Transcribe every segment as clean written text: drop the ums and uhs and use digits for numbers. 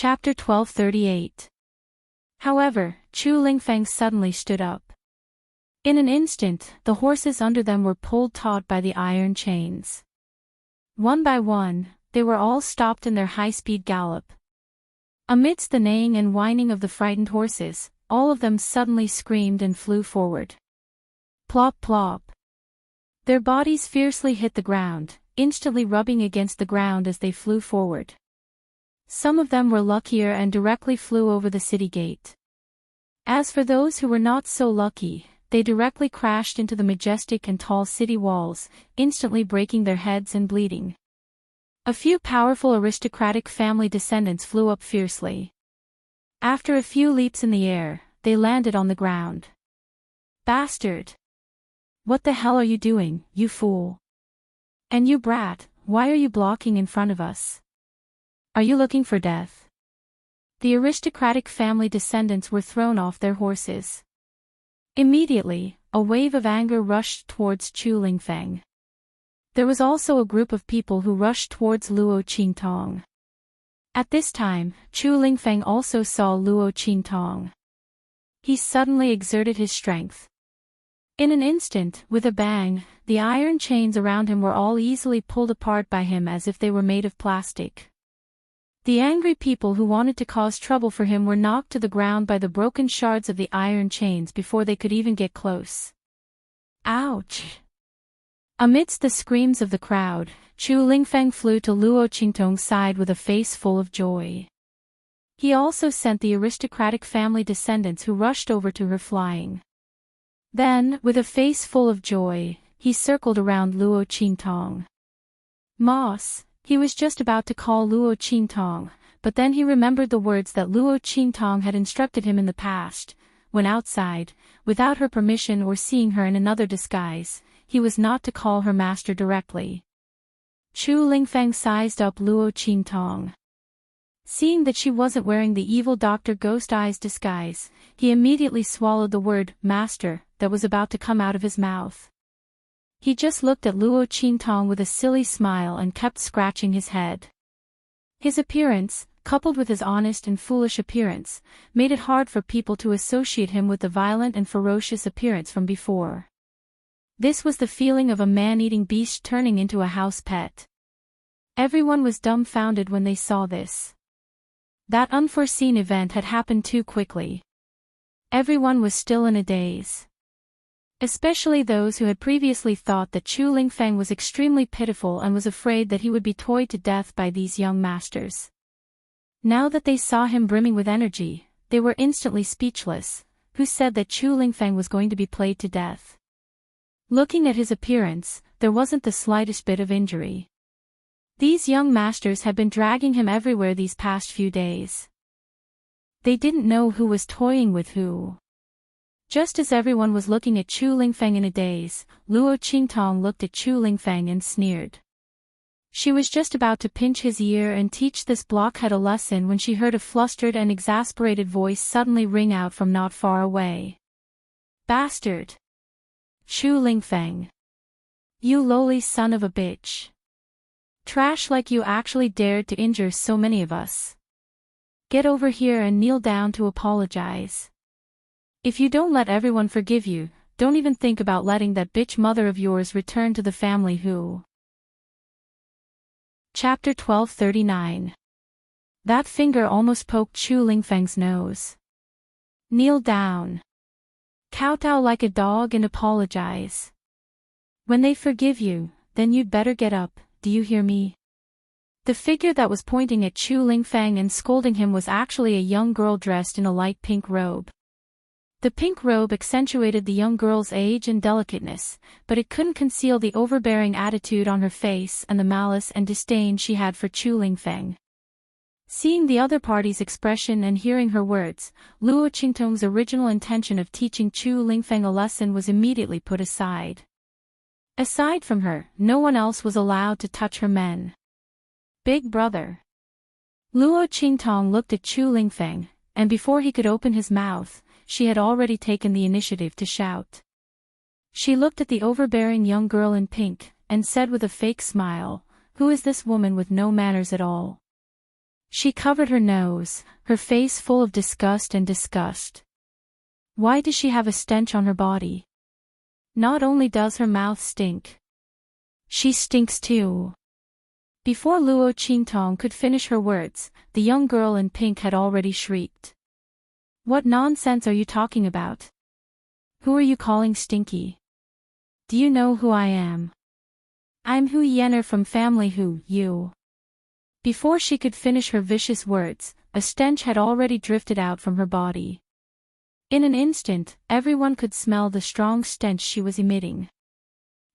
Chapter 1238. However, Chu Lingfeng suddenly stood up. In an instant, the horses under them were pulled taut by the iron chains. One by one, they were all stopped in their high-speed gallop. Amidst the neighing and whining of the frightened horses, all of them suddenly screamed and flew forward. Plop plop. Their bodies fiercely hit the ground, instantly rubbing against the ground as they flew forward. Some of them were luckier and directly flew over the city gate. As for those who were not so lucky, they directly crashed into the majestic and tall city walls, instantly breaking their heads and bleeding. A few powerful aristocratic family descendants flew up fiercely. After a few leaps in the air, they landed on the ground. Bastard! What the hell are you doing, you fool? And you brat, why are you blocking in front of us? Are you looking for death? The aristocratic family descendants were thrown off their horses. Immediately, a wave of anger rushed towards Chu Lingfeng. There was also a group of people who rushed towards Luo Qingtong. At this time, Chu Lingfeng also saw Luo Qingtong. He suddenly exerted his strength. In an instant, with a bang, the iron chains around him were all easily pulled apart by him as if they were made of plastic. The angry people who wanted to cause trouble for him were knocked to the ground by the broken shards of the iron chains before they could even get close. Ouch! Amidst the screams of the crowd, Chu Lingfeng flew to Luo Qingtong's side with a face full of joy. He also sent the aristocratic family descendants who rushed over to her flying. Then, with a face full of joy, he circled around Luo Qingtong. Moss! He was just about to call Luo Qingtong, but then he remembered the words that Luo Qingtong had instructed him in the past, when outside, without her permission or seeing her in another disguise, he was not to call her master directly. Chu Lingfeng sized up Luo Qingtong. Seeing that she wasn't wearing the evil Dr. Ghost Eye's disguise, he immediately swallowed the word, master, that was about to come out of his mouth. He just looked at Luo Qingtong with a silly smile and kept scratching his head. His appearance, coupled with his honest and foolish appearance, made it hard for people to associate him with the violent and ferocious appearance from before. This was the feeling of a man-eating beast turning into a house pet. Everyone was dumbfounded when they saw this. That unforeseen event had happened too quickly. Everyone was still in a daze. Especially those who had previously thought that Chu Lingfeng was extremely pitiful and was afraid that he would be toyed to death by these young masters. Now that they saw him brimming with energy, they were instantly speechless. Who said that Chu Lingfeng was going to be played to death? Looking at his appearance, there wasn't the slightest bit of injury. These young masters had been dragging him everywhere these past few days. They didn't know who was toying with who. Just as everyone was looking at Chu Lingfeng in a daze, Luo Qingtong looked at Chu Lingfeng and sneered. She was just about to pinch his ear and teach this blockhead a lesson when she heard a flustered and exasperated voice suddenly ring out from not far away. Bastard! Chu Lingfeng! You lowly son of a bitch! Trash, like you actually dared to injure so many of us. Get over here and kneel down to apologize. If you don't let everyone forgive you, don't even think about letting that bitch mother of yours return to the family who. Chapter 1239. That finger almost poked Chu Lingfeng's nose. Kneel down. Kowtow like a dog and apologize. When they forgive you, then you'd better get up, do you hear me? The figure that was pointing at Chu Lingfeng and scolding him was actually a young girl dressed in a light pink robe. The pink robe accentuated the young girl's age and delicateness, but it couldn't conceal the overbearing attitude on her face and the malice and disdain she had for Chu Lingfeng. Seeing the other party's expression and hearing her words, Luo Qingtong's original intention of teaching Chu Lingfeng a lesson was immediately put aside. Aside from her, no one else was allowed to touch her men. Big brother. Luo Qingtong looked at Chu Lingfeng, and before he could open his mouth, she had already taken the initiative to shout. She looked at the overbearing young girl in pink, and said with a fake smile, "Who is this woman with no manners at all? She covered her nose, her face full of disgust and disgust. Why does she have a stench on her body? Not only does her mouth stink, she stinks too. Before Luo Qingtong could finish her words, the young girl in pink had already shrieked. What nonsense are you talking about? Who are you calling stinky? Do you know who I am? I'm Hu Yener from family Hu, you. Before she could finish her vicious words, a stench had already drifted out from her body. In an instant, everyone could smell the strong stench she was emitting.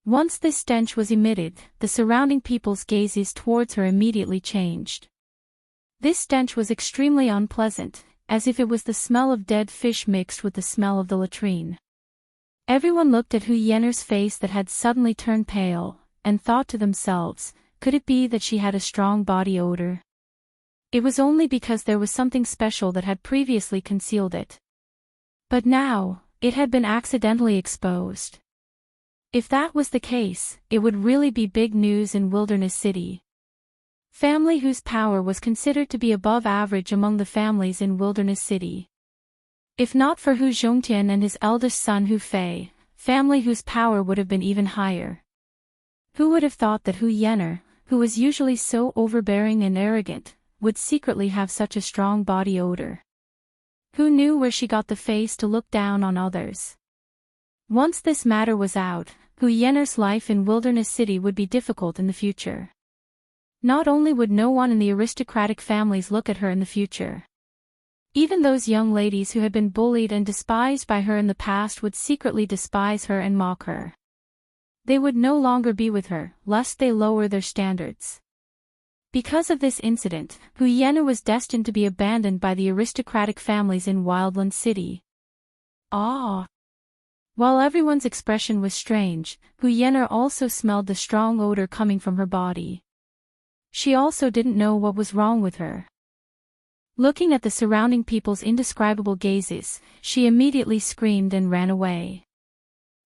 Once this stench was emitted, the surrounding people's gazes towards her immediately changed. This stench was extremely unpleasant, as if it was the smell of dead fish mixed with the smell of the latrine. Everyone looked at Hu Yener's face that had suddenly turned pale, and thought to themselves, could it be that she had a strong body odor? It was only because there was something special that had previously concealed it. But now, it had been accidentally exposed. If that was the case, it would really be big news in Wilderness City. Family whose power was considered to be above average among the families in Wilderness City. If not for Hu Zhongtian and his eldest son Hu Fei, family whose power would have been even higher. Who would have thought that Hu Yener, who was usually so overbearing and arrogant, would secretly have such a strong body odor? Who knew where she got the face to look down on others? Once this matter was out, Hu Yener's life in Wilderness City would be difficult in the future. Not only would no one in the aristocratic families look at her in the future. Even those young ladies who had been bullied and despised by her in the past would secretly despise her and mock her. They would no longer be with her, lest they lower their standards. Because of this incident, Hu Yener was destined to be abandoned by the aristocratic families in Wildland City. Ah! While everyone's expression was strange, Hu Yener also smelled the strong odor coming from her body. She also didn't know what was wrong with her. Looking at the surrounding people's indescribable gazes, she immediately screamed and ran away.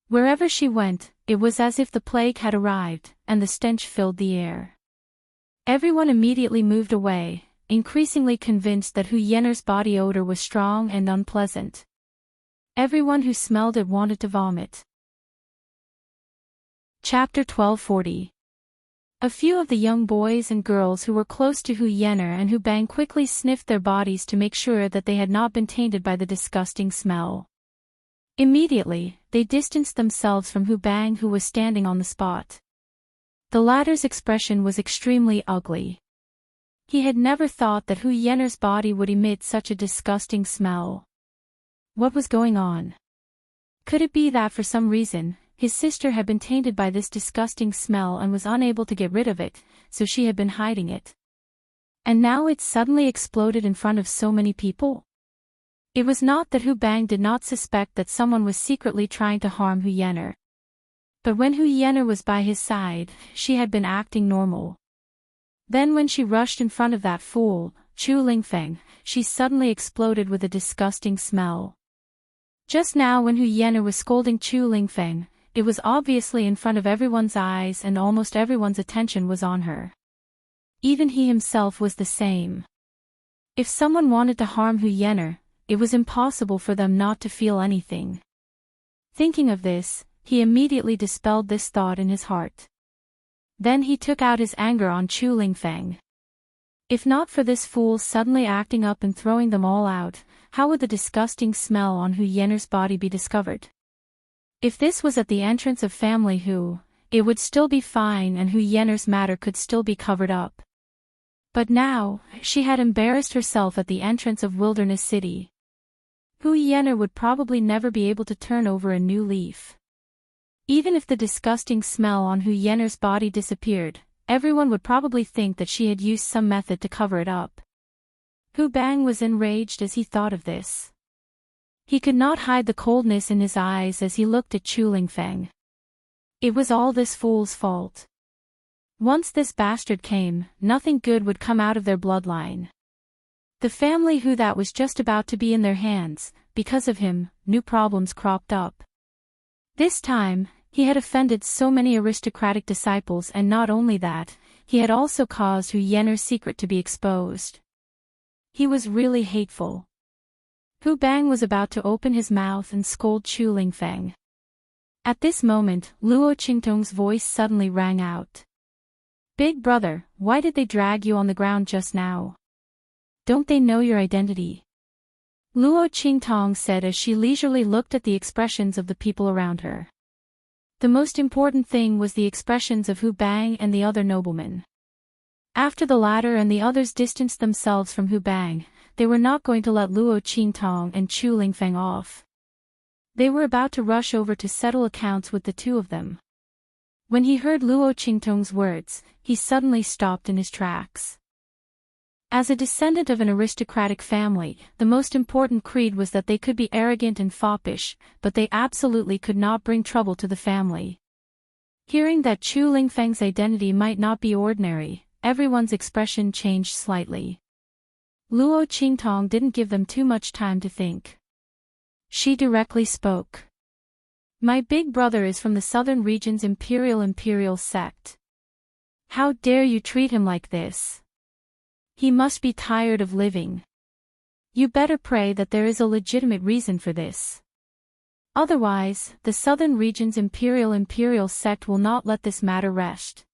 Wherever she went, it was as if the plague had arrived, and the stench filled the air. Everyone immediately moved away, increasingly convinced that Hu Yener's body odor was strong and unpleasant. Everyone who smelled it wanted to vomit. Chapter 1240. A few of the young boys and girls who were close to Hu Yener and Hu Bang quickly sniffed their bodies to make sure that they had not been tainted by the disgusting smell. Immediately, they distanced themselves from Hu Bang, who was standing on the spot. The latter's expression was extremely ugly. He had never thought that Hu Yener's body would emit such a disgusting smell. What was going on? Could it be that for some reason, his sister had been tainted by this disgusting smell and was unable to get rid of it, so she had been hiding it? And now it suddenly exploded in front of so many people? It was not that Hu Bang did not suspect that someone was secretly trying to harm Hu Yener. But when Hu Yener was by his side, she had been acting normal. Then when she rushed in front of that fool, Chu Lingfeng, she suddenly exploded with a disgusting smell. Just now when Hu Yener was scolding Chu Lingfeng, it was obviously in front of everyone's eyes and almost everyone's attention was on her. Even he himself was the same. If someone wanted to harm Hu Yener, it was impossible for them not to feel anything. Thinking of this, he immediately dispelled this thought in his heart. Then he took out his anger on Chu Lingfeng. If not for this fool suddenly acting up and throwing them all out, how would the disgusting smell on Hu Yener's body be discovered? If this was at the entrance of family Hu, it would still be fine and Hu Yener's matter could still be covered up. But now, she had embarrassed herself at the entrance of Wilderness City. Hu Yener would probably never be able to turn over a new leaf. Even if the disgusting smell on Hu Yener's body disappeared, everyone would probably think that she had used some method to cover it up. Hu Bang was enraged as he thought of this. He could not hide the coldness in his eyes as he looked at Chu Lingfeng. It was all this fool's fault. Once this bastard came, nothing good would come out of their bloodline. The family Hu that was just about to be in their hands, because of him, new problems cropped up. This time, he had offended so many aristocratic disciples, and not only that, he had also caused Hu Yener's secret to be exposed. He was really hateful. Hu Bang was about to open his mouth and scold Chu Lingfeng. At this moment, Luo Qingtong's voice suddenly rang out. "Big brother, why did they drag you on the ground just now? Don't they know your identity?" Luo Qingtong said as she leisurely looked at the expressions of the people around her. The most important thing was the expressions of Hu Bang and the other noblemen. After the latter and the others distanced themselves from Hu Bang, they were not going to let Luo Qingtong and Chu Lingfeng off. They were about to rush over to settle accounts with the two of them. When he heard Luo Qingtong's words, he suddenly stopped in his tracks. As a descendant of an aristocratic family, the most important creed was that they could be arrogant and foppish, but they absolutely could not bring trouble to the family. Hearing that Chu Lingfeng's identity might not be ordinary, everyone's expression changed slightly. Luo Qingtong didn't give them too much time to think. She directly spoke. "My big brother is from the southern region's imperial sect. How dare you treat him like this? He must be tired of living. You better pray that there is a legitimate reason for this. Otherwise, the southern region's imperial sect will not let this matter rest."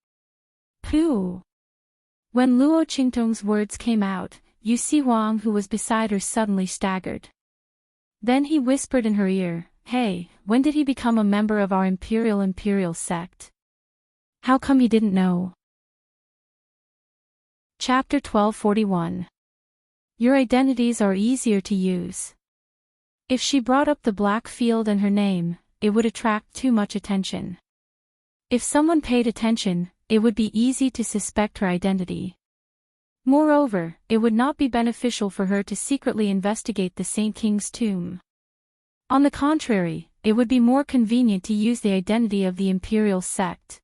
Pooh! When Luo Qingtong's words came out, Yu Si Huang, who was beside her, suddenly staggered. Then he whispered in her ear, "Hey, when did he become a member of our imperial sect? How come he didn't know?" Chapter 1241. Your identities are easier to use. If she brought up the black field and her name, it would attract too much attention. If someone paid attention, it would be easy to suspect her identity. Moreover, it would not be beneficial for her to secretly investigate the Saint King's tomb. On the contrary, it would be more convenient to use the identity of the imperial sect.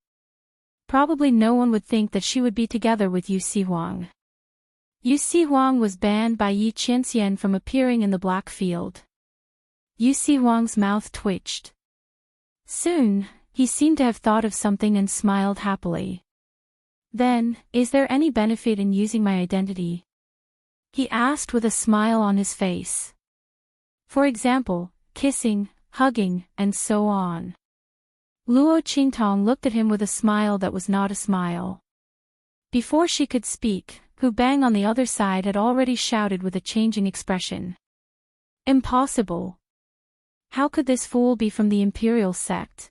Probably no one would think that she would be together with Yu Si Huang. Yu Si Huang was banned by Yi Qianxian from appearing in the black field. Yu Si Huang's mouth twitched. Soon, he seemed to have thought of something and smiled happily. "Then, is there any benefit in using my identity?" he asked with a smile on his face. "For example, kissing, hugging, and so on." Luo Qingtong looked at him with a smile that was not a smile. Before she could speak, Hu Bang on the other side had already shouted with a changing expression. "Impossible! How could this fool be from the imperial sect?"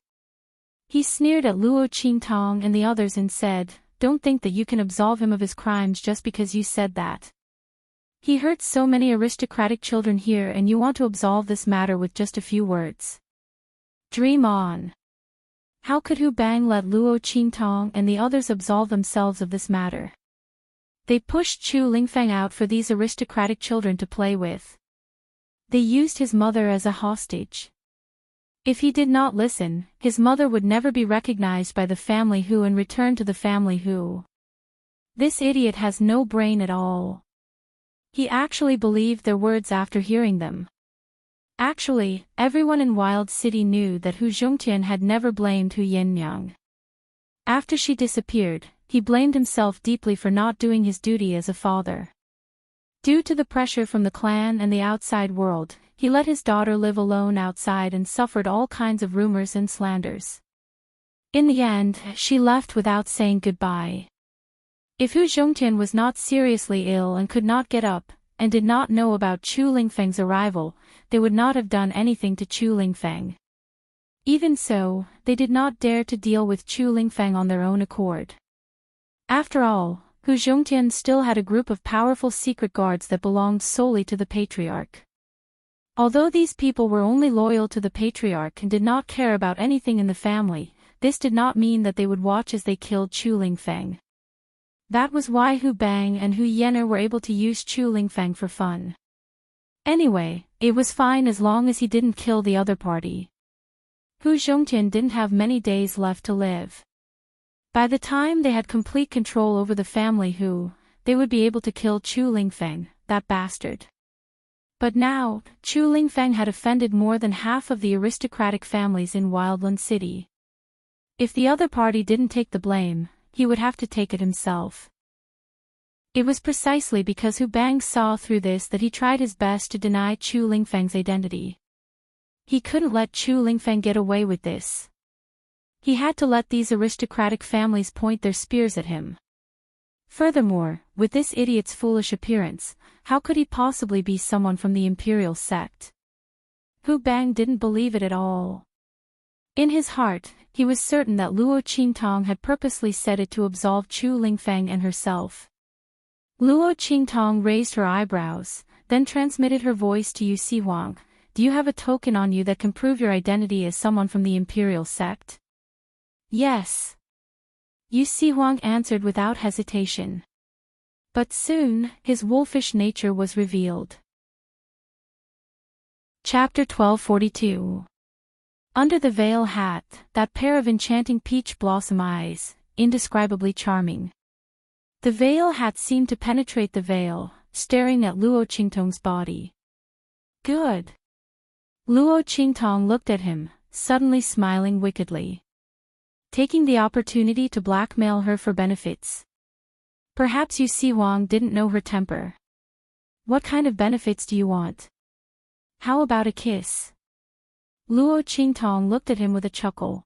He sneered at Luo Qingtong and the others and said, "Don't think that you can absolve him of his crimes just because you said that. He hurt so many aristocratic children here and you want to absolve this matter with just a few words. Dream on." How could Hu Bang let Luo Qingtong and the others absolve themselves of this matter? They pushed Chu Lingfeng out for these aristocratic children to play with. They used his mother as a hostage. If he did not listen, his mother would never be recognized by the family Hu and return to the family Hu. This idiot has no brain at all. He actually believed their words after hearing them. Actually, everyone in Wild City knew that Hu Zhongtian had never blamed Hu Yannyang. After she disappeared, he blamed himself deeply for not doing his duty as a father. Due to the pressure from the clan and the outside world, he let his daughter live alone outside and suffered all kinds of rumors and slanders. In the end, she left without saying goodbye. If Hu Zhongtian was not seriously ill and could not get up, and did not know about Chu Lingfeng's arrival, they would not have done anything to Chu Lingfeng. Even so, they did not dare to deal with Chu Lingfeng on their own accord. After all, Hu Zhongtian still had a group of powerful secret guards that belonged solely to the patriarch. Although these people were only loyal to the patriarch and did not care about anything in the family, this did not mean that they would watch as they killed Chu Lingfeng. That was why Hu Bang and Hu Yenner were able to use Chu Lingfeng for fun. Anyway, it was fine as long as he didn't kill the other party. Hu Zhongtian didn't have many days left to live. By the time they had complete control over the family Hu, they would be able to kill Chu Lingfeng, that bastard. But now, Chu Lingfeng had offended more than half of the aristocratic families in Wildland City. If the other party didn't take the blame, he would have to take it himself. It was precisely because Hu Bang saw through this that he tried his best to deny Chu Lingfeng's identity. He couldn't let Chu Lingfeng get away with this. He had to let these aristocratic families point their spears at him. Furthermore, with this idiot's foolish appearance, how could he possibly be someone from the imperial sect? Hu Bang didn't believe it at all. In his heart, he was certain that Luo Qingtong had purposely said it to absolve Chu Lingfeng and herself. Luo Qingtong raised her eyebrows, then transmitted her voice to Yu Sihuang. Do you have a token on you that can prove your identity as someone from the imperial sect? Yes. Yu Sihuang answered without hesitation. But soon, his wolfish nature was revealed. Chapter 1242. Under the veil hat, that pair of enchanting peach blossom eyes, indescribably charming. The veil hat seemed to penetrate the veil, staring at Luo Qingtong's body. Good. Luo Qingtong looked at him, suddenly smiling wickedly. Taking the opportunity to blackmail her for benefits. Perhaps Yu Sihuang didn't know her temper. What kind of benefits do you want? How about a kiss? Luo Qingtong looked at him with a chuckle.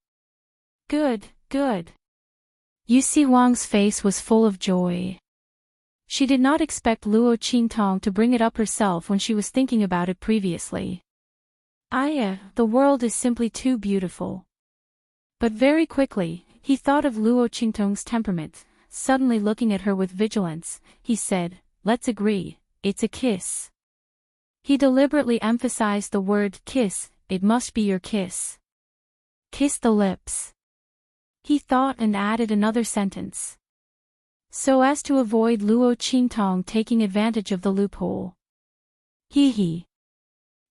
Good, good. Yu Sihuang's face was full of joy. She did not expect Luo Qingtong to bring it up herself when she was thinking about it previously. The world is simply too beautiful. But very quickly, he thought of Luo Qingtong's temperament. Suddenly looking at her with vigilance, he said, let's agree, it's a kiss. He deliberately emphasized the word kiss, it must be your kiss. Kiss the lips. He thought and added another sentence. So as to avoid Luo Qingtong taking advantage of the loophole. Hee.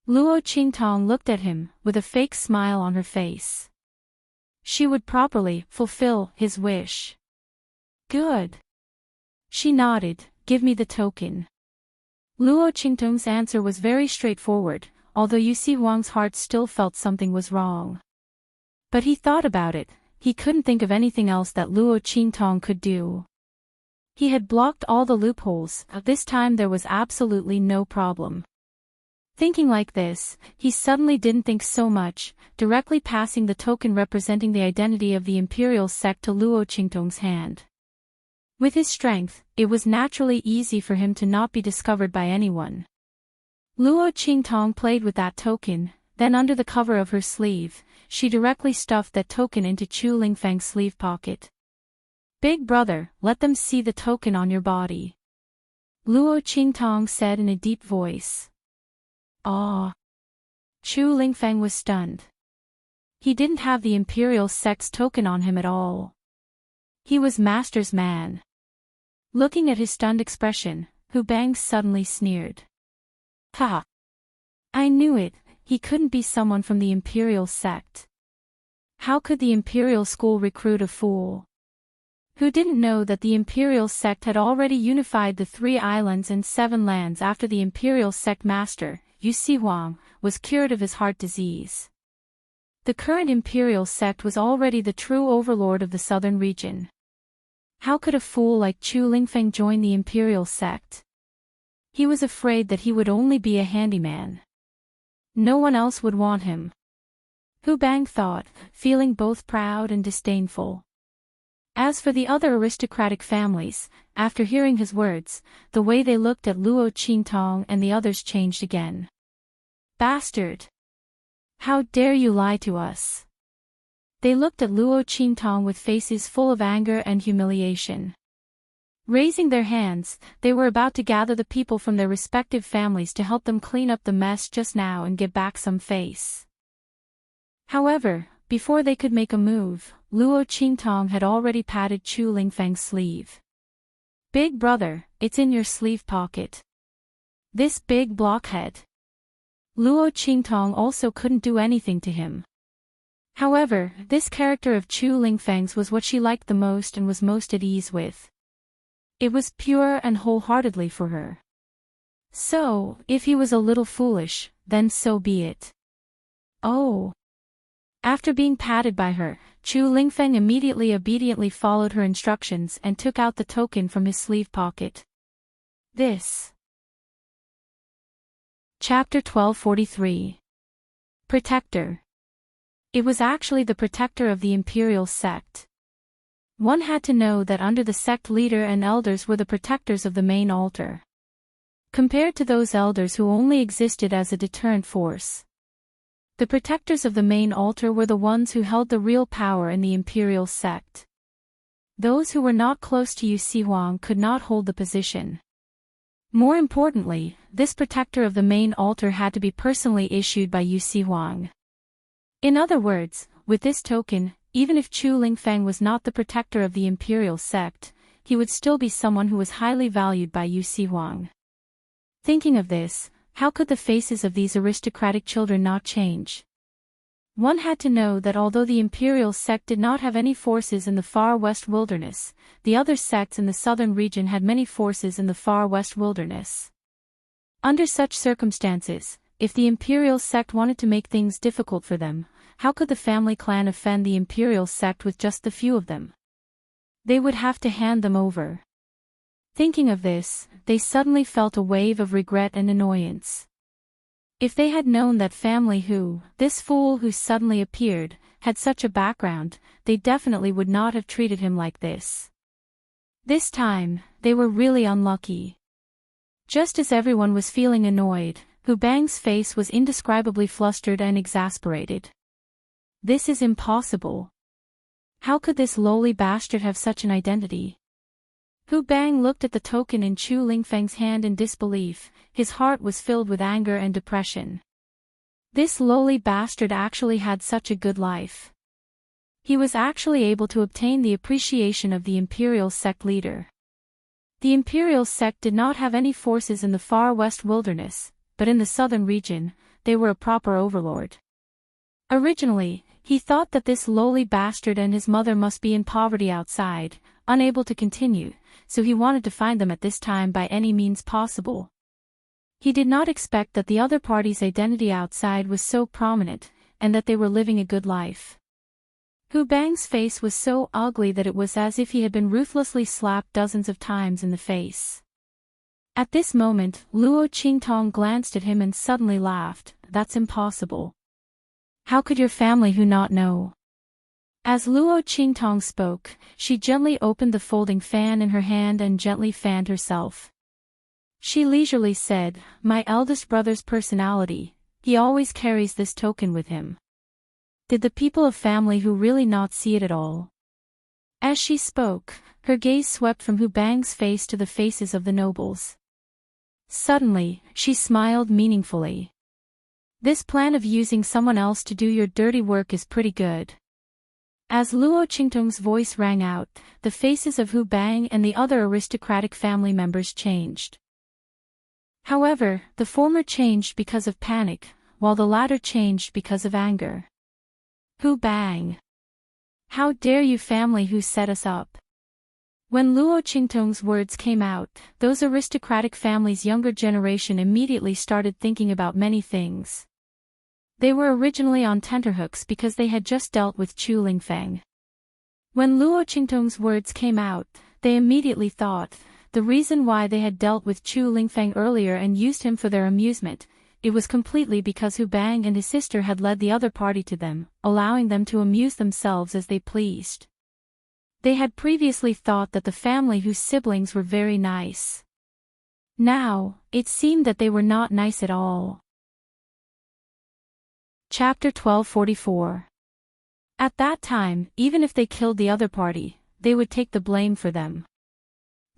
Luo Qingtong looked at him, with a fake smile on her face. She would properly fulfill his wish. Good. She nodded, give me the token. Luo Qingtong's answer was very straightforward, although Yu Sihuang's heart still felt something was wrong. But he thought about it, he couldn't think of anything else that Luo Qingtong could do. He had blocked all the loopholes, this time there was absolutely no problem. Thinking like this, he suddenly didn't think so much, directly passing the token representing the identity of the imperial sect to Luo Qingtong's hand. With his strength, it was naturally easy for him to not be discovered by anyone. Luo Qingtong played with that token, then under the cover of her sleeve, she directly stuffed that token into Chu Lingfeng's sleeve pocket. Big brother, let them see the token on your body. Luo Qingtong said in a deep voice. Ah! Chu Lingfeng was stunned. He didn't have the imperial sect's token on him at all. He was master's man. Looking at his stunned expression, Hu Bang suddenly sneered. Ha! I knew it, he couldn't be someone from the imperial sect. How could the imperial school recruit a fool? Who didn't know that the imperial sect had already unified the 3 islands and 7 lands after the imperial sect master, Yu Sihuang, was cured of his heart disease. The current imperial sect was already the true overlord of the southern region. How could a fool like Chu Lingfeng join the imperial sect? He was afraid that he would only be a handyman. No one else would want him. Hu Bang thought, feeling both proud and disdainful. As for the other aristocratic families, after hearing his words, the way they looked at Luo Qingtong and the others changed again. Bastard! How dare you lie to us? They looked at Luo Qingtong with faces full of anger and humiliation. Raising their hands, they were about to gather the people from their respective families to help them clean up the mess just now and get back some face. However, before they could make a move, Luo Qingtong had already patted Chu Lingfeng's sleeve. Big brother, it's in your sleeve pocket. This big blockhead. Luo Qingtong also couldn't do anything to him. However, this character of Chu Lingfeng's was what she liked the most and was most at ease with. It was pure and wholeheartedly for her. So, if he was a little foolish, then so be it. Oh! After being patted by her, Chu Lingfeng immediately obediently followed her instructions and took out the token from his sleeve pocket. This. Chapter 1243. Protector. It was actually the protector of the imperial sect. One had to know that under the sect leader and elders were the protectors of the main altar. Compared to those elders who only existed as a deterrent force. The protectors of the main altar were the ones who held the real power in the imperial sect. Those who were not close to Yu Huang could not hold the position. More importantly, this protector of the main altar had to be personally issued by Yu Huang. In other words, with this token, even if Chu Lingfeng was not the protector of the imperial sect, he would still be someone who was highly valued by Yu Huang. Thinking of this, how could the faces of these aristocratic children not change? One had to know that although the imperial sect did not have any forces in the far west wilderness, the other sects in the southern region had many forces in the far west wilderness. Under such circumstances, if the imperial sect wanted to make things difficult for them, how could the family clan offend the imperial sect with just the few of them? They would have to hand them over. Thinking of this, they suddenly felt a wave of regret and annoyance. If they had known that family this fool who suddenly appeared, had such a background, they definitely would not have treated him like this. This time, they were really unlucky. Just as everyone was feeling annoyed, Hu Bang's face was indescribably flustered and exasperated. This is impossible. How could this lowly bastard have such an identity? Hu Bang looked at the token in Chu Lingfeng's hand in disbelief, his heart was filled with anger and depression. This lowly bastard actually had such a good life. He was actually able to obtain the appreciation of the imperial sect leader. The imperial sect did not have any forces in the far west wilderness, but in the southern region, they were a proper overlord. Originally, he thought that this lowly bastard and his mother must be in poverty outside, unable to continue, so he wanted to find them at this time by any means possible. He did not expect that the other party's identity outside was so prominent, and that they were living a good life. Hu Bang's face was so ugly that it was as if he had been ruthlessly slapped dozens of times in the face. At this moment, Luo Qingtong glanced at him and suddenly laughed. That's impossible. How could your family who not know? As Luo Qingtong spoke, she gently opened the folding fan in her hand and gently fanned herself. She leisurely said, "My eldest brother's personality, he always carries this token with him." Did the people of family who really not see it at all? As she spoke, her gaze swept from Hu Bang's face to the faces of the nobles. Suddenly, she smiled meaningfully. This plan of using someone else to do your dirty work is pretty good. As Luo Qingtong's voice rang out, the faces of Hu Bang and the other aristocratic family members changed. However, the former changed because of panic, while the latter changed because of anger. Hu Bang! How dare you family who set us up? When Luo Qingtong's words came out, those aristocratic families' younger generation immediately started thinking about many things. They were originally on tenterhooks because they had just dealt with Chu Lingfeng. When Luo Qingtong's words came out, they immediately thought, the reason why they had dealt with Chu Lingfeng earlier and used him for their amusement, it was completely because Hu Bang and his sister had led the other party to them, allowing them to amuse themselves as they pleased. They had previously thought that the family whose siblings were very nice. Now, it seemed that they were not nice at all. Chapter 1244. At that time, even if they killed the other party, they would take the blame for them.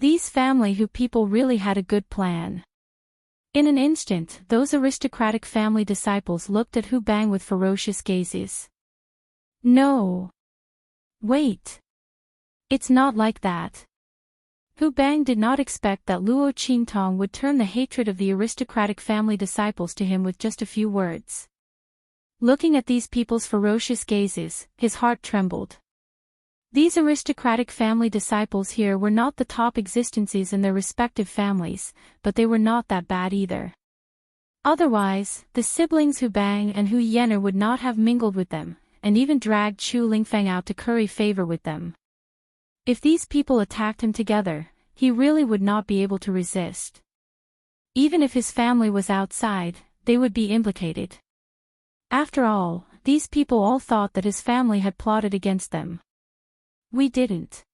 These family who people really had a good plan. In an instant, those aristocratic family disciples looked at Hu Bang with ferocious gazes. No. Wait. It's not like that. Hu Bang did not expect that Luo Qingtong would turn the hatred of the aristocratic family disciples to him with just a few words. Looking at these people's ferocious gazes, his heart trembled. These aristocratic family disciples here were not the top existences in their respective families, but they were not that bad either. Otherwise, the siblings Hu Bang and Hu Yener would not have mingled with them, and even dragged Chu Lingfeng out to curry favor with them. If these people attacked him together, he really would not be able to resist. Even if his family was outside, they would be implicated. After all, these people all thought that his family had plotted against them. We didn't.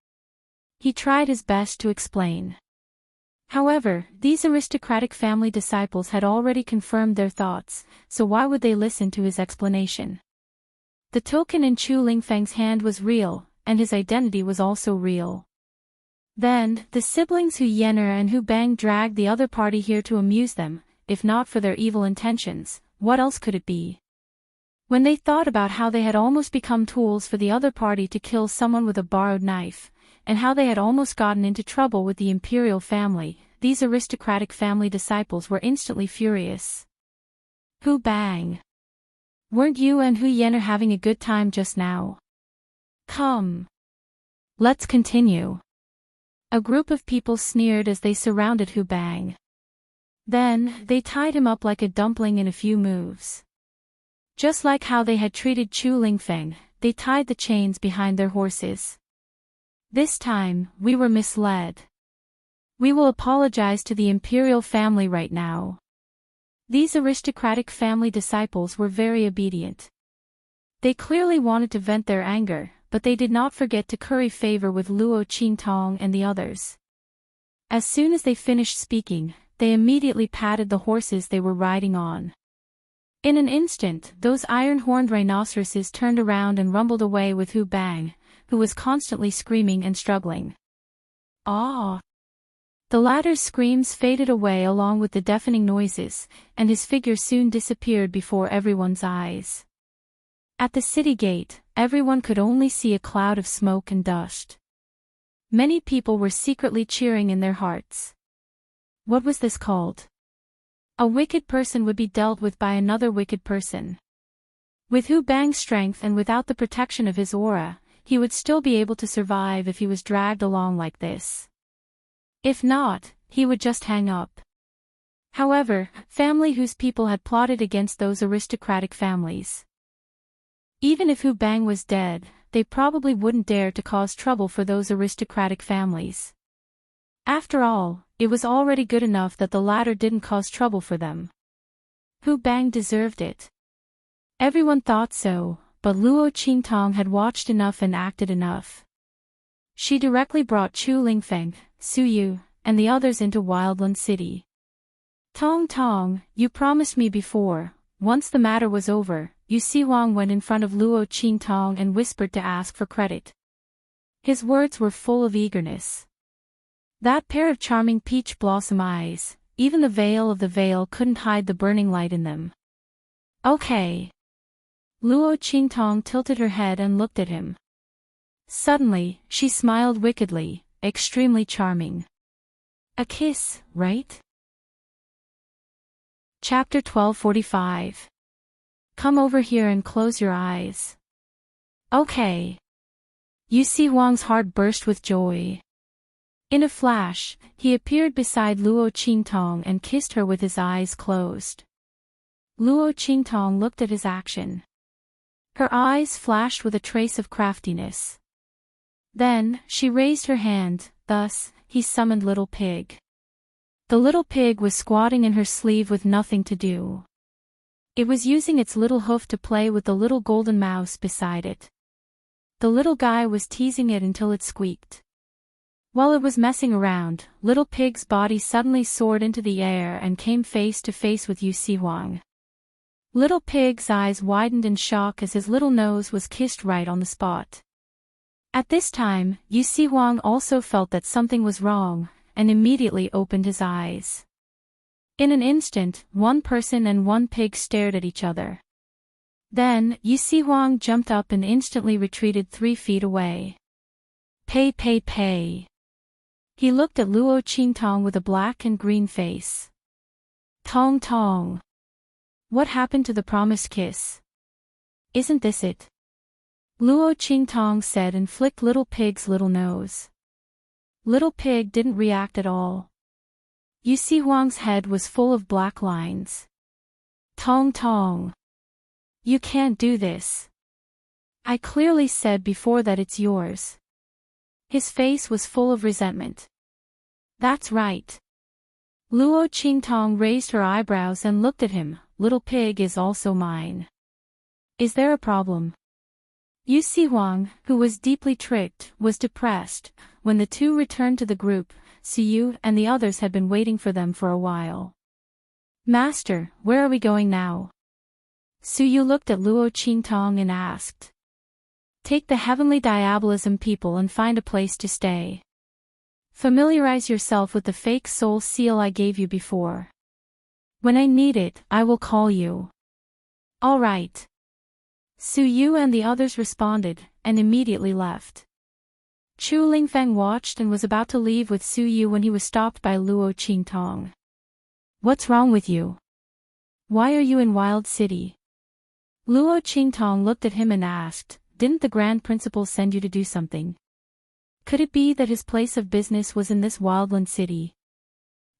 He tried his best to explain. However, these aristocratic family disciples had already confirmed their thoughts, so why would they listen to his explanation? The token in Chu Lingfeng's hand was real, and his identity was also real. Then, the siblings Hu Yener and Hu Bang dragged the other party here to amuse them, if not for their evil intentions, what else could it be? When they thought about how they had almost become tools for the other party to kill someone with a borrowed knife, and how they had almost gotten into trouble with the imperial family, these aristocratic family disciples were instantly furious. Hu Bang! Weren't you and Hu Yener having a good time just now? Come. Let's continue. A group of people sneered as they surrounded Hu Bang. Then, they tied him up like a dumpling in a few moves. Just like how they had treated Chu Lingfeng, they tied the chains behind their horses. This time, we were misled. We will apologize to the imperial family right now. These aristocratic family disciples were very obedient. They clearly wanted to vent their anger, but they did not forget to curry favor with Luo Qingtong and the others. As soon as they finished speaking, they immediately patted the horses they were riding on. In an instant, those iron-horned rhinoceroses turned around and rumbled away with Hu Bang, who was constantly screaming and struggling. Ah! The latter's screams faded away along with the deafening noises, and his figure soon disappeared before everyone's eyes. At the city gate, everyone could only see a cloud of smoke and dust. Many people were secretly cheering in their hearts. What was this called? A wicked person would be dealt with by another wicked person. With Hu Bang's strength and without the protection of his aura, he would still be able to survive if he was dragged along like this. If not, he would just hang up. However, family whose people had plotted against those aristocratic families. Even if Hu Bang was dead, they probably wouldn't dare to cause trouble for those aristocratic families. After all, it was already good enough that the latter didn't cause trouble for them. Hu Bang deserved it. Everyone thought so, but Luo Qingtong had watched enough and acted enough. She directly brought Chu Lingfeng, Su Yu, and the others into Wildland City. Tong Tong, you promised me before. Once the matter was over, Yu Sihuang went in front of Luo Qingtong and whispered to ask for credit. His words were full of eagerness. That pair of charming peach blossom eyes, even the veil of the veil couldn't hide the burning light in them. Okay. Luo Qingtong tilted her head and looked at him. Suddenly, she smiled wickedly, extremely charming. A kiss, right? Chapter 1245. Come over here and close your eyes. Okay. Yu Sihuang's heart burst with joy. In a flash, he appeared beside Luo Qingtong and kissed her with his eyes closed. Luo Qingtong looked at his action. Her eyes flashed with a trace of craftiness. Then, she raised her hand, thus, he summoned Little Pig. The little pig was squatting in her sleeve with nothing to do. It was using its little hoof to play with the little golden mouse beside it. The little guy was teasing it until it squeaked. While it was messing around, Little Pig's body suddenly soared into the air and came face to face with Yu Sihuang. Little Pig's eyes widened in shock as his little nose was kissed right on the spot. At this time, Yu Sihuang also felt that something was wrong, and immediately opened his eyes. In an instant, one person and one pig stared at each other. Then, Yu Sihuang jumped up and instantly retreated 3 feet away. Pay pay pay. He looked at Luo Qingtong with a black and green face. Tong Tong. What happened to the promised kiss? Isn't this it? Luo Qingtong said and flicked Little Pig's little nose. Little Pig didn't react at all. Yu Sihuang's head was full of black lines. Tong Tong. You can't do this. I clearly said before that it's yours. His face was full of resentment. That's right. Luo Qingtong raised her eyebrows and looked at him. Little pig is also mine. Is there a problem? Yu Huang, who was deeply tricked, was depressed. When the two returned to the group, Yu and the others had been waiting for them for a while. Master, where are we going now? Yu looked at Luo Qingtong and asked. Take the heavenly diabolism people and find a place to stay. Familiarize yourself with the fake soul seal I gave you before. When I need it, I will call you. All right. Yu and the others responded, and immediately left. Chu Lingfeng watched and was about to leave with Yu when he was stopped by Luo Qingtong. What's wrong with you? Why are you in Wild City? Luo Qingtong looked at him and asked, didn't the Grand Principal send you to do something? Could it be that his place of business was in this wildland city?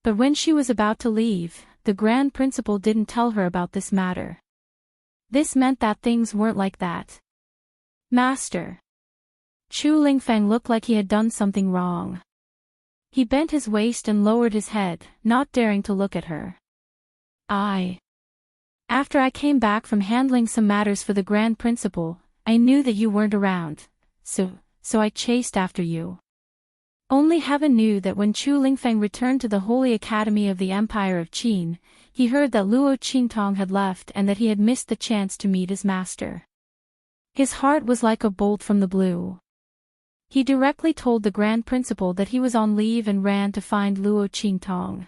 But when she was about to leave, the Grand Principal didn't tell her about this matter. This meant that things weren't like that. Master. Chu Lingfeng looked like he had done something wrong. He bent his waist and lowered his head, not daring to look at her. After I came back from handling some matters for the Grand Principal, I knew that you weren't around, so I chased after you. Only heaven knew that when Chu Lingfeng returned to the Holy Academy of the Empire of Qin, he heard that Luo Qingtong had left and that he had missed the chance to meet his master. His heart was like a bolt from the blue. He directly told the Grand Principal that he was on leave and ran to find Luo Qingtong.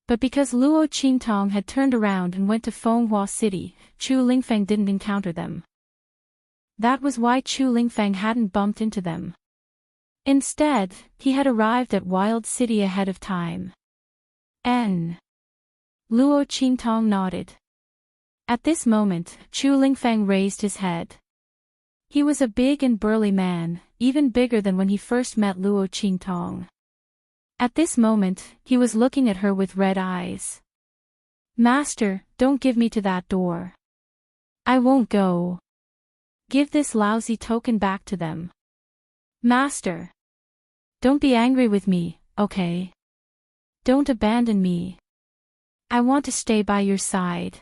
But because Luo Qingtong had turned around and went to Fenghua City, Chu Lingfeng didn't encounter them. That was why Chu Lingfeng hadn't bumped into them. Instead, he had arrived at Wild City ahead of time. Luo Qingtong nodded. At this moment, Chu Lingfeng raised his head. He was a big and burly man, even bigger than when he first met Luo Qingtong. At this moment, he was looking at her with red eyes. Master, don't give me to that door. I won't go. Give this lousy token back to them. Master. Don't be angry with me, okay? Don't abandon me. I want to stay by your side.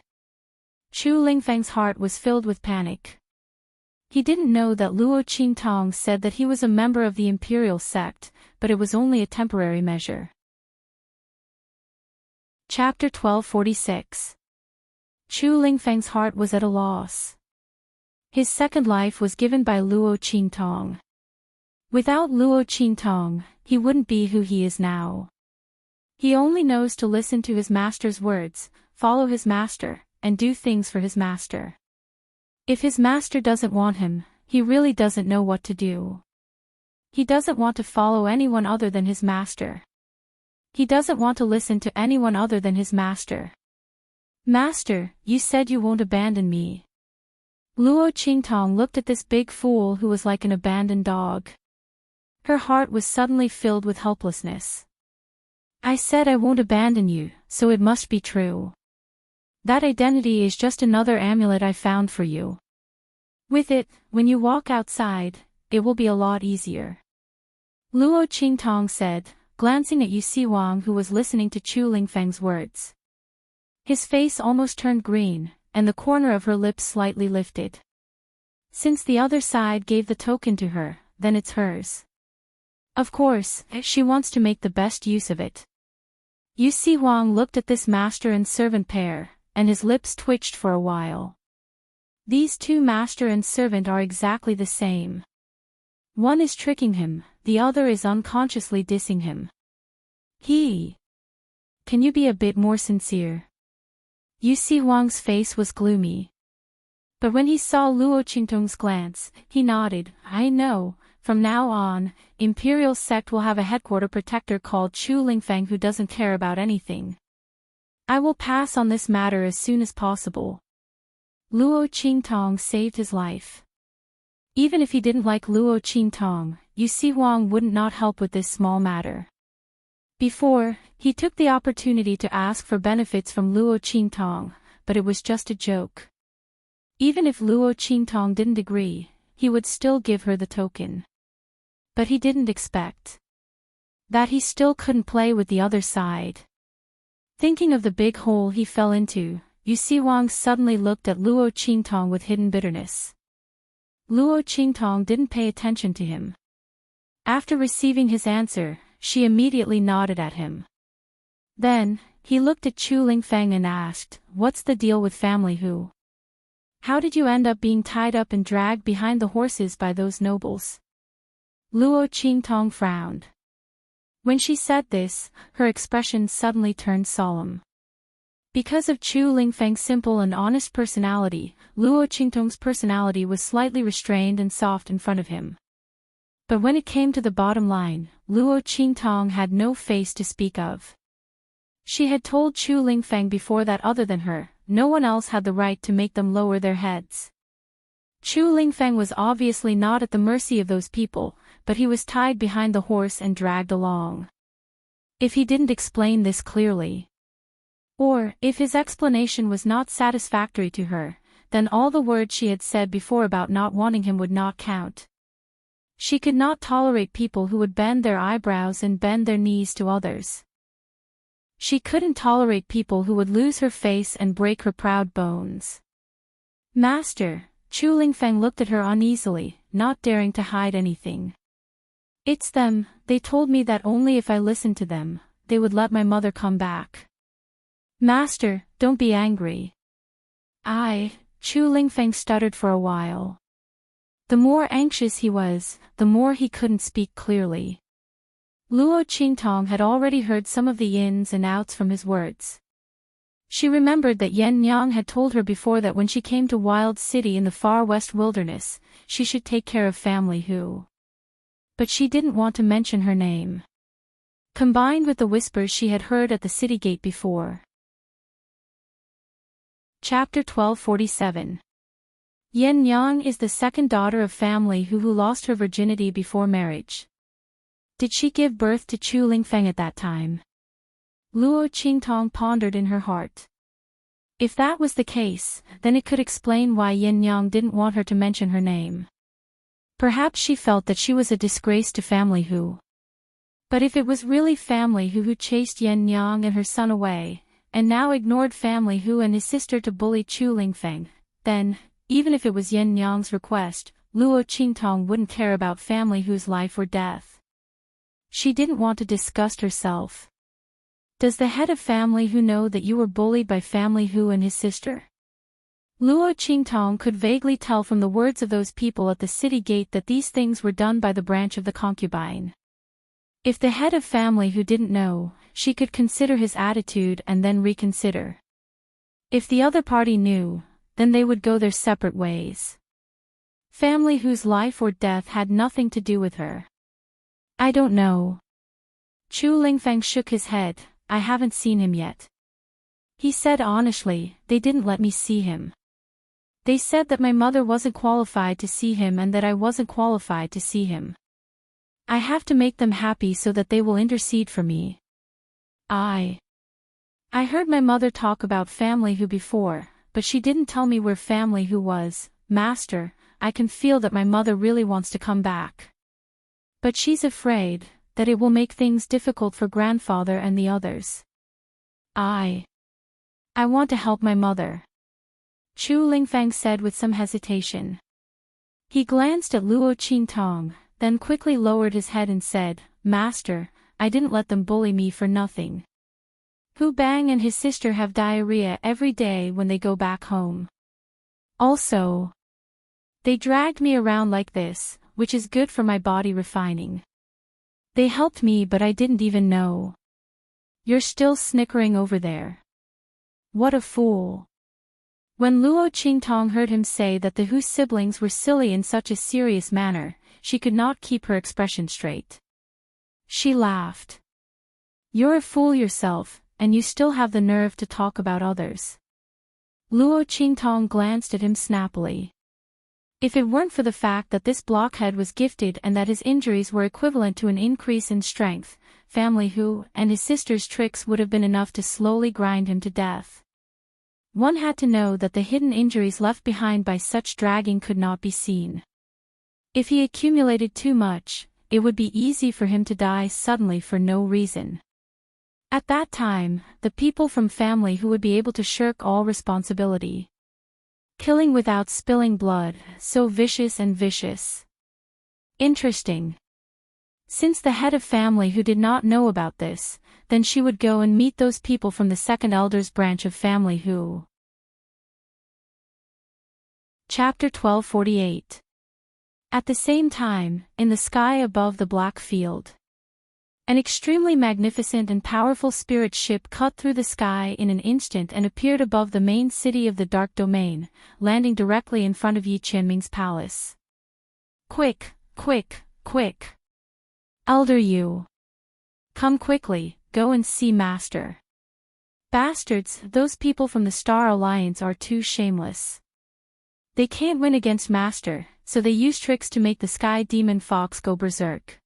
Chu Lingfeng's heart was filled with panic. He didn't know that Luo Qingtong said that he was a member of the imperial sect, but it was only a temporary measure. Chapter 1246. Chu Lingfeng's heart was at a loss. His second life was given by Luo Qingtong. Without Luo Qingtong, he wouldn't be who he is now. He only knows to listen to his master's words, follow his master, and do things for his master. If his master doesn't want him, he really doesn't know what to do. He doesn't want to follow anyone other than his master. He doesn't want to listen to anyone other than his master. Master, you said you won't abandon me. Luo Qingtong looked at this big fool who was like an abandoned dog. Her heart was suddenly filled with helplessness. I said I won't abandon you, so it must be true. That identity is just another amulet I found for you. With it, when you walk outside, it will be a lot easier. Luo Qingtong said, glancing at Yu Huang who was listening to Chu Lingfeng's words. His face almost turned green, and the corner of her lips slightly lifted. Since the other side gave the token to her, then it's hers. Of course, she wants to make the best use of it. Yu Huang looked at this master and servant pair, and his lips twitched for a while. These two master and servant are exactly the same. One is tricking him, the other is unconsciously dissing him. Can you be a bit more sincere? Yu Huang's face was gloomy. But when he saw Luo Qingtong's glance, he nodded. I know, from now on, Imperial Sect will have a headquarter protector called Chu Lingfeng who doesn't care about anything. I will pass on this matter as soon as possible. Luo Qingtong saved his life. Even if he didn't like Luo Qingtong, Yu Huang wouldn't not help with this small matter. Before, he took the opportunity to ask for benefits from Luo Qingtong, but it was just a joke. Even if Luo Qingtong didn't agree, he would still give her the token. But he didn't expect that he still couldn't play with the other side. Thinking of the big hole he fell into, Yu Siwang suddenly looked at Luo Qingtong with hidden bitterness. Luo Qingtong didn't pay attention to him. After receiving his answer, she immediately nodded at him. Then, he looked at Chu Lingfeng and asked, "What's the deal with family Hu? How did you end up being tied up and dragged behind the horses by those nobles?" Luo Qingtong frowned. When she said this, her expression suddenly turned solemn. Because of Chu Lingfeng's simple and honest personality, Luo Qingtong's personality was slightly restrained and soft in front of him. But when it came to the bottom line, Luo Qingtong had no face to speak of. She had told Chu Lingfeng before that other than her, no one else had the right to make them lower their heads. Chu Lingfeng was obviously not at the mercy of those people, but he was tied behind the horse and dragged along. If he didn't explain this clearly, or if his explanation was not satisfactory to her, then all the words she had said before about not wanting him would not count. She could not tolerate people who would bend their eyebrows and bend their knees to others. She couldn't tolerate people who would lose her face and break her proud bones. "Master," Chu Lingfeng looked at her uneasily, not daring to hide anything. "It's them, they told me that only if I listened to them, they would let my mother come back." "Master, don't be angry." Chu Lingfeng stuttered for a while. The more anxious he was, the more he couldn't speak clearly. Luo Qingtong had already heard some of the ins and outs from his words. She remembered that Yen Nyang had told her before that when she came to Wild City in the far west wilderness, she should take care of family Hu. But she didn't want to mention her name. Combined with the whispers she had heard at the city gate before. Chapter 1247. Yen Nyang is the second daughter of family who lost her virginity before marriage. Did she give birth to Chu Lingfeng at that time? Luo Qingtong pondered in her heart. If that was the case, then it could explain why Yen Nyang didn't want her to mention her name. Perhaps she felt that she was a disgrace to family Hu. But if it was really family who chased Yen Nyang and her son away, and now ignored family Hu and his sister to bully Chu Lingfeng, then, even if it was Yen Nyang's request, Luo Qingtong wouldn't care about family Hu's life or death. She didn't want to disgust herself. Does the head of family Hu know that you were bullied by family Hu and his sister? Luo Qingtong could vaguely tell from the words of those people at the city gate that these things were done by the branch of the concubine. If the head of family Hu didn't know, she could consider his attitude and then reconsider. If the other party knew, then they would go their separate ways. Family Hu's life or death had nothing to do with her. "I don't know." Chu Lingfeng shook his head. "I haven't seen him yet." He said honestly, "They didn't let me see him. They said that my mother wasn't qualified to see him and that I wasn't qualified to see him. I have to make them happy so that they will intercede for me." I heard my mother talk about family Hu before, but she didn't tell me where family Hu was. "Master, I can feel that my mother really wants to come back. But she's afraid that it will make things difficult for grandfather and the others. I want to help my mother," Chu Lingfeng said with some hesitation. He glanced at Luo Qingtong, then quickly lowered his head and said, "Master, I didn't let them bully me for nothing. Hu Bang and his sister have diarrhea every day when they go back home. Also, they dragged me around like this, which is good for my body refining. They helped me but I didn't even know." "You're still snickering over there. What a fool." When Luo Qingtong heard him say that the Hu siblings were silly in such a serious manner, she could not keep her expression straight. She laughed. "You're a fool yourself, and you still have the nerve to talk about others." Luo Qingtong glanced at him snappily. If it weren't for the fact that this blockhead was gifted and that his injuries were equivalent to an increase in strength, family Hu and his sister's tricks would have been enough to slowly grind him to death. One had to know that the hidden injuries left behind by such dragging could not be seen. If he accumulated too much, it would be easy for him to die suddenly for no reason. At that time, the people from family who would be able to shirk all responsibility. Killing without spilling blood, so vicious and vicious. Interesting. Since the head of family who did not know about this, then she would go and meet those people from the second elder's branch of family who. Chapter 1248. At the same time, in the sky above the black field, an extremely magnificent and powerful spirit ship cut through the sky in an instant and appeared above the main city of the Dark Domain, landing directly in front of Yi Qianming's palace. Quick, quick, quick! Elder Yu! Come quickly, go and see Master. Bastards, those people from the Star Alliance are too shameless. They can't win against Master, so they use tricks to make the Sky Demon Fox go berserk.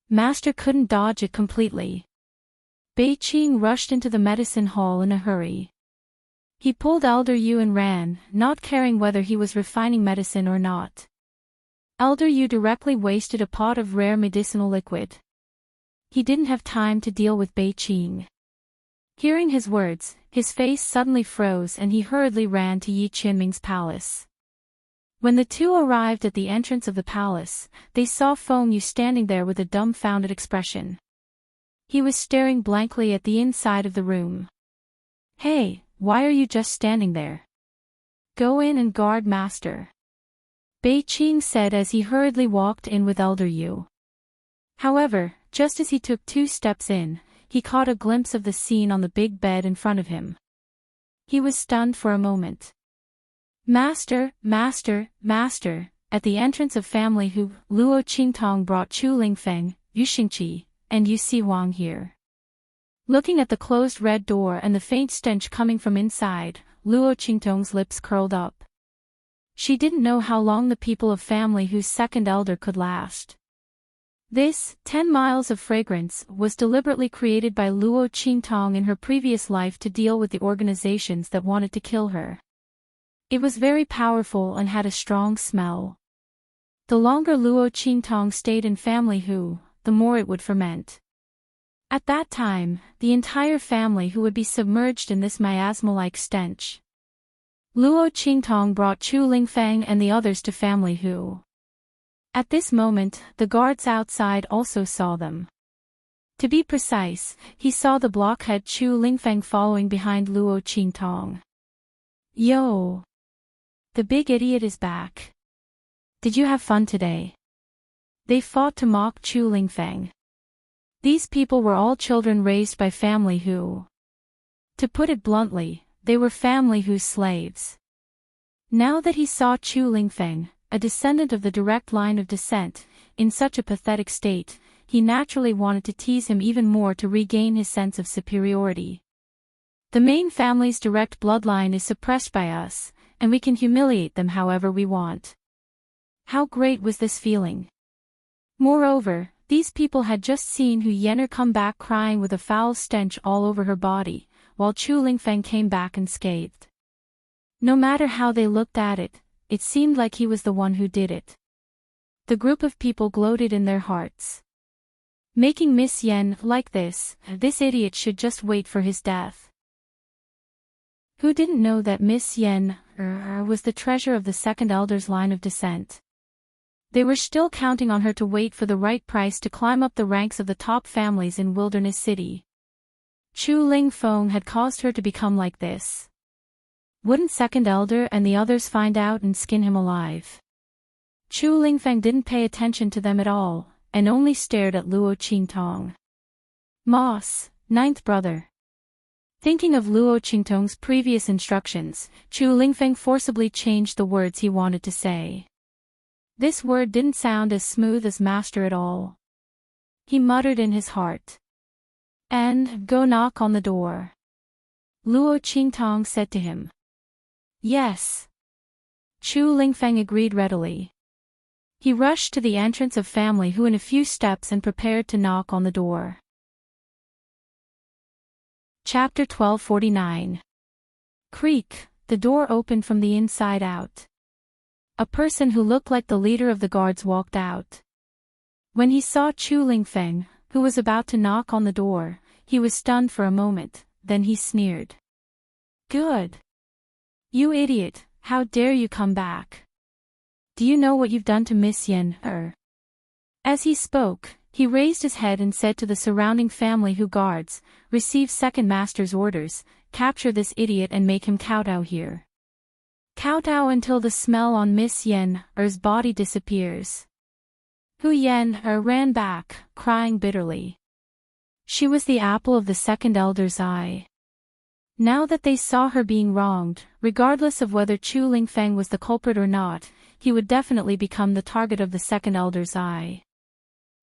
Master couldn't dodge it completely. Bei Qing rushed into the medicine hall in a hurry. He pulled Elder Yu and ran, not caring whether he was refining medicine or not. Elder Yu directly wasted a pot of rare medicinal liquid. He didn't have time to deal with Bei Qing. Hearing his words, his face suddenly froze and he hurriedly ran to Yi Qianming's palace. When the two arrived at the entrance of the palace, they saw Feng Yu standing there with a dumbfounded expression. He was staring blankly at the inside of the room. Hey, why are you just standing there? Go in and guard Master. Bei Qing said as he hurriedly walked in with Elder Yu. However, just as he took 2 steps in, he caught a glimpse of the scene on the big bed in front of him. He was stunned for a moment. Master, Master, Master! At the entrance of family who, Luo Qingtong brought Chu Lingfeng, Yu Xingqi, and Yu Sihuang here. Looking at the closed red door and the faint stench coming from inside, Luo Qingtong's lips curled up. She didn't know how long the people of family whose second elder could last. This, 10 miles of fragrance, was deliberately created by Luo Qingtong in her previous life to deal with the organizations that wanted to kill her. It was very powerful and had a strong smell. The longer Luo Qingtong stayed in family who, the more it would ferment. At that time, the entire family who would be submerged in this miasma-like stench. Luo Qingtong brought Chu Lingfeng and the others to family who. At this moment, the guards outside also saw them. To be precise, he saw the blockhead Chu Lingfeng following behind Luo Qingtong. Yo! The big idiot is back. Did you have fun today? They fought to mock Chu Lingfeng. These people were all children raised by family who. To put it bluntly, they were family who's slaves. Now that he saw Chu Lingfeng, a descendant of the direct line of descent, in such a pathetic state, he naturally wanted to tease him even more to regain his sense of superiority. The main family's direct bloodline is suppressed by us, and we can humiliate them however we want. How great was this feeling? Moreover, these people had just seen Hu Yenner come back crying with a foul stench all over her body, while Chu Lingfeng came back unscathed. No matter how they looked at it, it seemed like he was the one who did it. The group of people gloated in their hearts. Making Miss Yen like this idiot should just wait for his death. Who didn't know that Miss Yen was the treasure of the second elder's line of descent? They were still counting on her to wait for the right price to climb up the ranks of the top families in Wilderness City. Chu Lingfeng had caused her to become like this. Wouldn't second elder and the others find out and skin him alive? Chu Lingfeng didn't pay attention to them at all, and only stared at Luo Qingtong. Moss, 9th brother. Thinking of Luo Qingtong's previous instructions, Chu Lingfeng forcibly changed the words he wanted to say. This word didn't sound as smooth as master at all. He muttered in his heart. And go knock on the door. Luo Qingtong said to him. Yes. Chu Lingfeng agreed readily. He rushed to the entrance of family who in a few steps and prepared to knock on the door. Chapter 1249. Creak, the door opened from the inside out. A person who looked like the leader of the guards walked out. When he saw Chu Lingfeng, who was about to knock on the door, He was stunned for a moment, then he sneered. Good. You idiot, how dare you come back? Do you know what you've done to Miss Yen? As he spoke, he raised his head and said to the surrounding family who guards, receive second master's orders, capture this idiot and make him kowtow here. Kowtow until the smell on Miss Yen's body disappears. Hu Yen ran back, crying bitterly. She was the apple of the second elder's eye. Now that they saw her being wronged, regardless of whether Chu Lingfeng was the culprit or not, he would definitely become the target of the second elder's eye.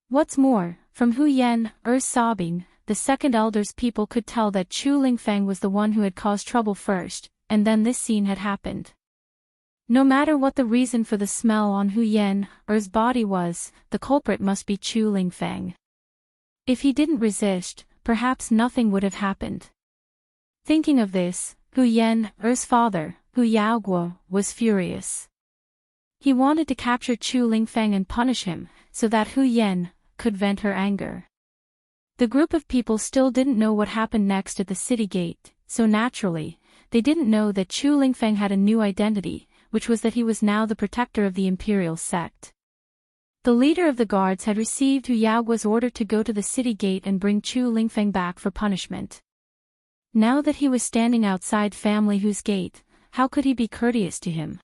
What's more, from Hu Yen's sobbing, the second elder's people could tell that Chu Lingfeng was the one who had caused trouble first, and then this scene had happened. No matter what the reason for the smell on Hu Yen's body was, the culprit must be Chu Lingfeng. If he didn't resist, perhaps nothing would have happened. Thinking of this, Hu Yen's father, Hu Yaoguo, was furious. He wanted to capture Chu Lingfeng and punish him, so that Hu Yen could vent her anger. The group of people still didn't know what happened next at the city gate, so naturally, they didn't know that Chu Lingfeng had a new identity, which was that he was now the protector of the imperial sect. The leader of the guards had received Hu Yaoguo's order to go to the city gate and bring Chu Lingfeng back for punishment. Now that he was standing outside Family Hu's gate, how could he be courteous to him?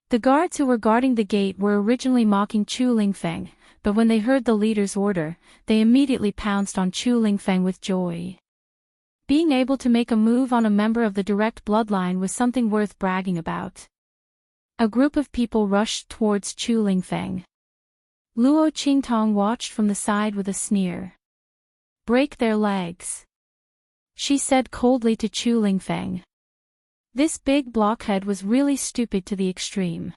The guards who were guarding the gate were originally mocking Chu Lingfeng, but when they heard the leader's order, they immediately pounced on Chu Lingfeng with joy. Being able to make a move on a member of the direct bloodline was something worth bragging about. A group of people rushed towards Chu Lingfeng. Luo Qingtong watched from the side with a sneer. Break their legs, she said coldly to Chu Lingfeng. This big blockhead was really stupid to the extreme.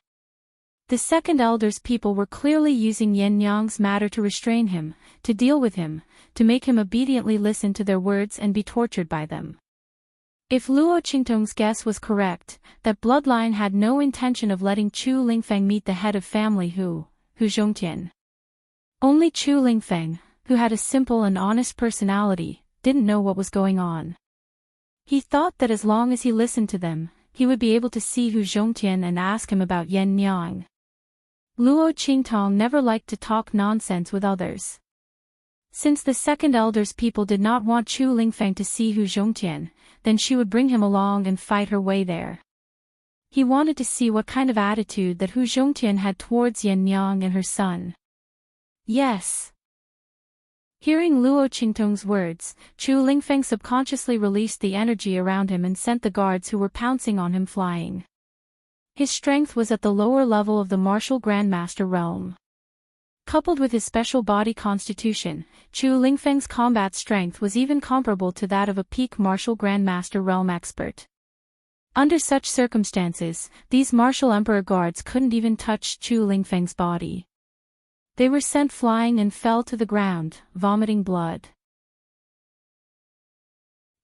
The second elder's people were clearly using Yin Yang's matter to restrain him, to deal with him, to make him obediently listen to their words and be tortured by them. If Luo Qingtong's guess was correct, that bloodline had no intention of letting Chu Lingfeng meet the head of Family Hu Zhongtian. Only Chu Lingfeng, who had a simple and honest personality, didn't know what was going on. He thought that as long as he listened to them, he would be able to see Hu Zhongtian and ask him about Yin Yang. Luo Qingtong never liked to talk nonsense with others. Since the second elder's people did not want Chu Lingfeng to see Hu Zhongtian, then she would bring him along and fight her way there. He wanted to see what kind of attitude that Hu Zhongtian had towards Yin Yang and her son. Yes. Hearing Luo Qingtong's words, Chu Lingfeng subconsciously released the energy around him and sent the guards who were pouncing on him flying. His strength was at the lower level of the martial grandmaster realm. Coupled with his special body constitution, Chu Lingfeng's combat strength was even comparable to that of a peak martial grandmaster realm expert. Under such circumstances, these martial emperor guards couldn't even touch Chu Lingfeng's body. They were sent flying and fell to the ground, vomiting blood.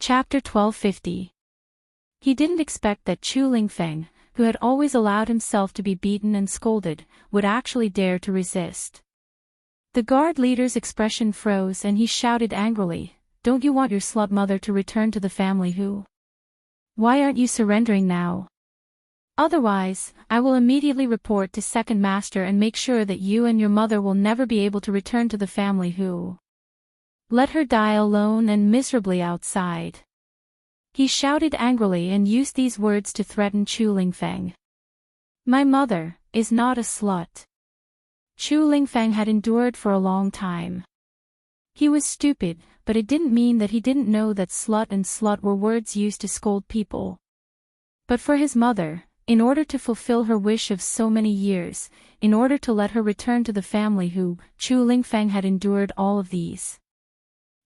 Chapter 1250. He didn't expect that Chu Lingfeng, who had always allowed himself to be beaten and scolded, would actually dare to resist. The guard leader's expression froze and he shouted angrily, "Don't you want your slut mother to return to the Family Hu? Why aren't you surrendering now? Otherwise, I will immediately report to Second Master and make sure that you and your mother will never be able to return to the Family Hu. Let her die alone and miserably outside." He shouted angrily and used these words to threaten Chu Lingfeng. "My mother is not a slut." Chu Lingfeng had endured for a long time. He was stupid, but it didn't mean that he didn't know that slut and slut were words used to scold people. But for his mother, in order to fulfill her wish of so many years, in order to let her return to the Family Hu, Chu Lingfeng had endured all of these.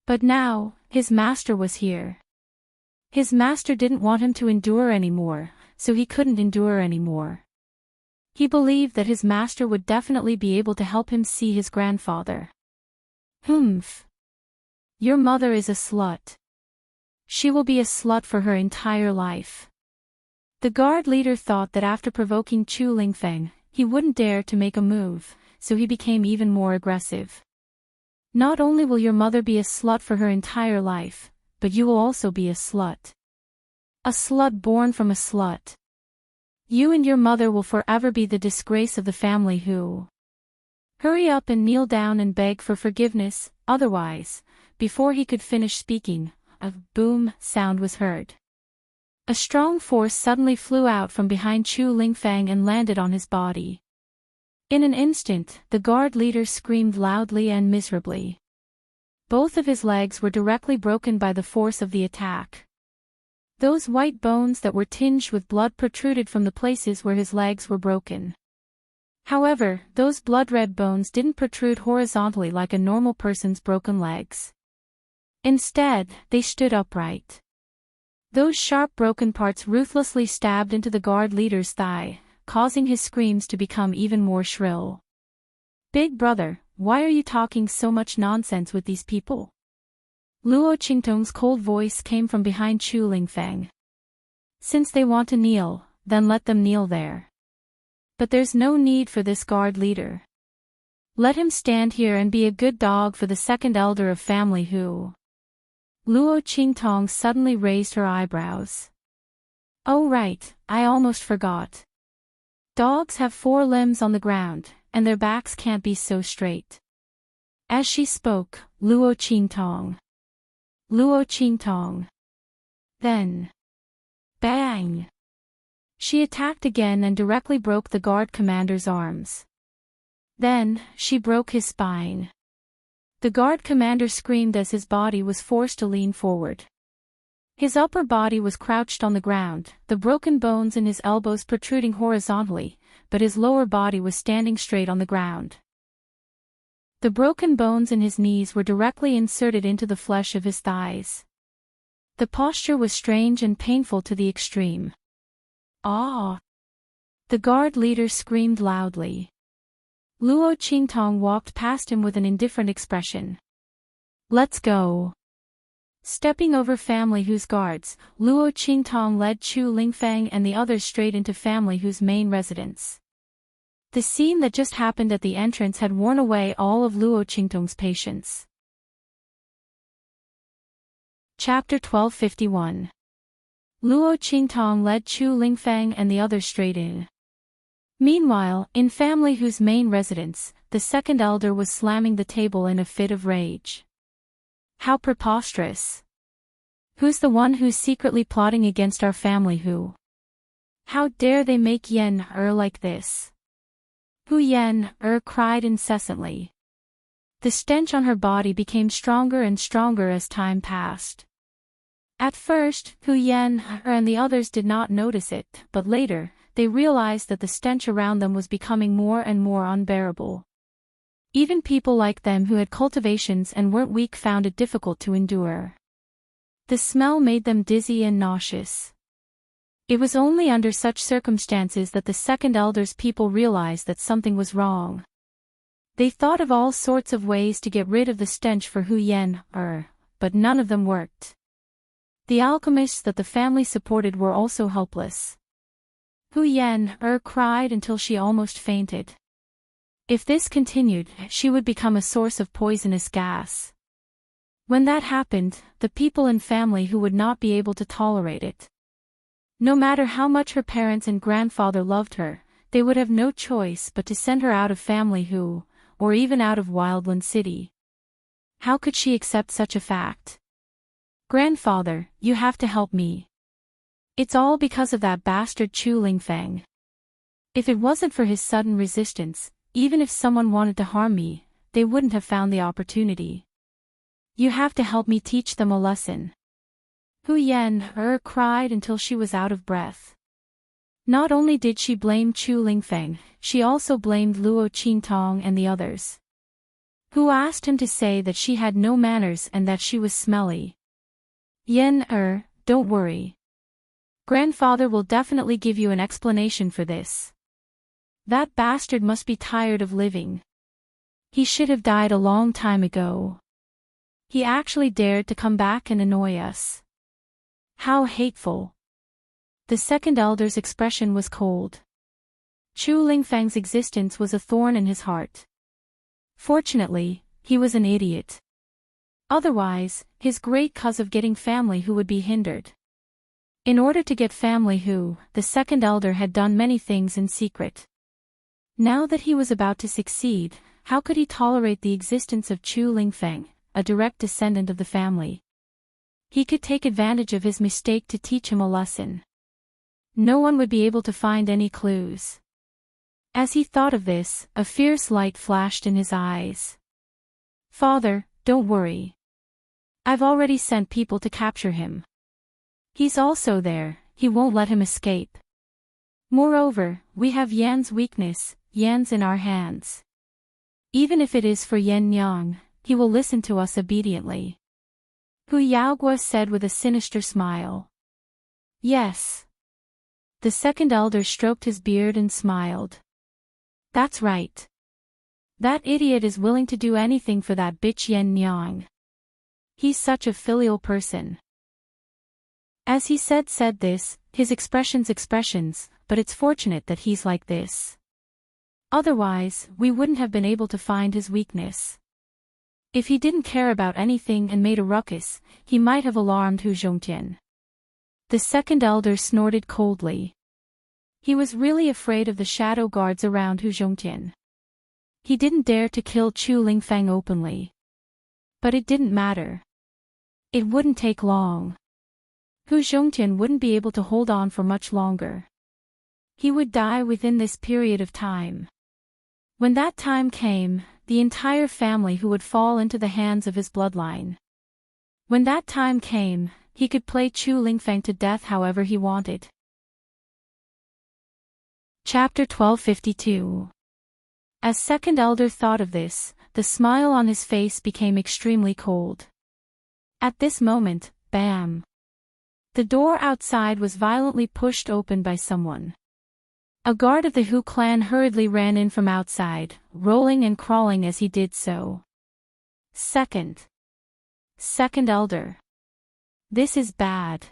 But now, his master was here. His master didn't want him to endure anymore, so he couldn't endure anymore. He believed that his master would definitely be able to help him see his grandfather. Humph. Your mother is a slut. She will be a slut for her entire life. The guard leader thought that after provoking Chu Lingfeng, he wouldn't dare to make a move, so he became even more aggressive. Not only will your mother be a slut for her entire life, but you will also be a slut. A slut born from a slut. You and your mother will forever be the disgrace of the family who. Hurry up and kneel down and beg for forgiveness, otherwise, before he could finish speaking, a boom sound was heard. A strong force suddenly flew out from behind Chu Lingfang and landed on his body. In an instant, the guard leader screamed loudly and miserably. Both of his legs were directly broken by the force of the attack. Those white bones that were tinged with blood protruded from the places where his legs were broken. However, those blood-red bones didn't protrude horizontally like a normal person's broken legs. Instead, they stood upright. Those sharp broken parts ruthlessly stabbed into the guard leader's thigh, causing his screams to become even more shrill. Big brother, why are you talking so much nonsense with these people? Luo Qingtong's cold voice came from behind Chu Lingfang. Since they want to kneel, then let them kneel there. But there's no need for this guard leader. Let him stand here and be a good dog for the second elder of family who. Luo Qingtong suddenly raised her eyebrows. Oh right, I almost forgot. Dogs have 4 limbs on the ground, and their backs can't be so straight. As she spoke, Luo Qingtong. Then. Bang! She attacked again and directly broke the guard commander's arms. Then, she broke his spine. The guard commander screamed as his body was forced to lean forward. His upper body was crouched on the ground, the broken bones in his elbows protruding horizontally, but his lower body was standing straight on the ground. The broken bones in his knees were directly inserted into the flesh of his thighs. The posture was strange and painful to the extreme. Ah! The guard leader screamed loudly. Luo Qingtong walked past him with an indifferent expression. Let's go. Stepping over family who's guards, Luo Qingtong led Chu Lingfang and the others straight into family whose main residence. The scene that just happened at the entrance had worn away all of Luo Qingtong's patience. Chapter 1251. Luo Qingtong led Chu Lingfang and the others straight in. Meanwhile, in family whose main residence, the second elder was slamming the table in a fit of rage. How preposterous! Who's the one who's secretly plotting against our family who? How dare they make Yen like this? Hu Yen cried incessantly. The stench on her body became stronger and stronger as time passed. At first, Hu Yen and the others did not notice it, but later, they realized that the stench around them was becoming more and more unbearable. Even people like them who had cultivations and weren't weak found it difficult to endure. The smell made them dizzy and nauseous. It was only under such circumstances that the second elder's people realized that something was wrong. They thought of all sorts of ways to get rid of the stench for Hu Yen, but none of them worked. The alchemists that the family supported were also helpless. Hu Yen cried until she almost fainted. If this continued, she would become a source of poisonous gas. When that happened, the people in family who would not be able to tolerate it. No matter how much her parents and grandfather loved her, they would have no choice but to send her out of family who, or even out of Wildland City. How could she accept such a fact? Grandfather, you have to help me. It's all because of that bastard Chu Lingfang. If it wasn't for his sudden resistance, even if someone wanted to harm me, they wouldn't have found the opportunity. You have to help me teach them a lesson. Hu Yen cried until she was out of breath. Not only did she blame Chu Lingfang, she also blamed Luo Qingtong and the others. Who asked him to say that she had no manners and that she was smelly. Yen don't worry. Grandfather will definitely give you an explanation for this. That bastard must be tired of living. He should have died a long time ago. He actually dared to come back and annoy us. How hateful. The second elder's expression was cold. Chu Lingfang's existence was a thorn in his heart. Fortunately, he was an idiot. Otherwise, his great cause of getting family who would be hindered. In order to get family who, the second elder had done many things in secret. Now that he was about to succeed, how could he tolerate the existence of Chu Lingfeng, a direct descendant of the family? He could take advantage of his mistake to teach him a lesson. No one would be able to find any clues. As he thought of this, a fierce light flashed in his eyes. Father, don't worry. I've already sent people to capture him. He's also there, he won't let him escape. Moreover, we have Yan's weakness, Yan's in our hands. Even if it is for Yan Nyang, he will listen to us obediently. Hu Yaogua said with a sinister smile. Yes. The second elder stroked his beard and smiled. That's right. That idiot is willing to do anything for that bitch Yan Nyang. He's such a filial person. As he said this, his expressions, but it's fortunate that he's like this. Otherwise, we wouldn't have been able to find his weakness. If he didn't care about anything and made a ruckus, he might have alarmed Hu Zhongtian. The second elder snorted coldly. He was really afraid of the shadow guards around Hu Zhongtian. He didn't dare to kill Chu Lingfeng openly. But it didn't matter. It wouldn't take long. Hu Zhongtian wouldn't be able to hold on for much longer. He would die within this period of time. When that time came, the entire family who would fall into the hands of his bloodline. When that time came, he could play Chu Lingfeng to death however he wanted. Chapter 1252. As second elder thought of this, the smile on his face became extremely cold. At this moment, bam! The door outside was violently pushed open by someone. A guard of the Hu clan hurriedly ran in from outside, rolling and crawling as he did so. Second elder. This is bad.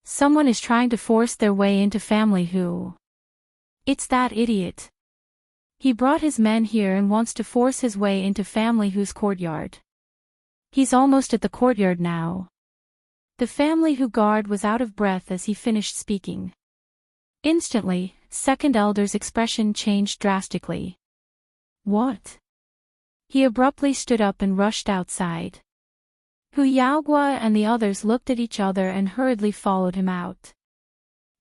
Someone is trying to force their way into family Hu. It's that idiot. He brought his men here and wants to force his way into family Hu's courtyard. He's almost at the courtyard now. The family Hu guard was out of breath as he finished speaking. Instantly, second elder's expression changed drastically. What? He abruptly stood up and rushed outside. Hu Yaogua and the others looked at each other and hurriedly followed him out.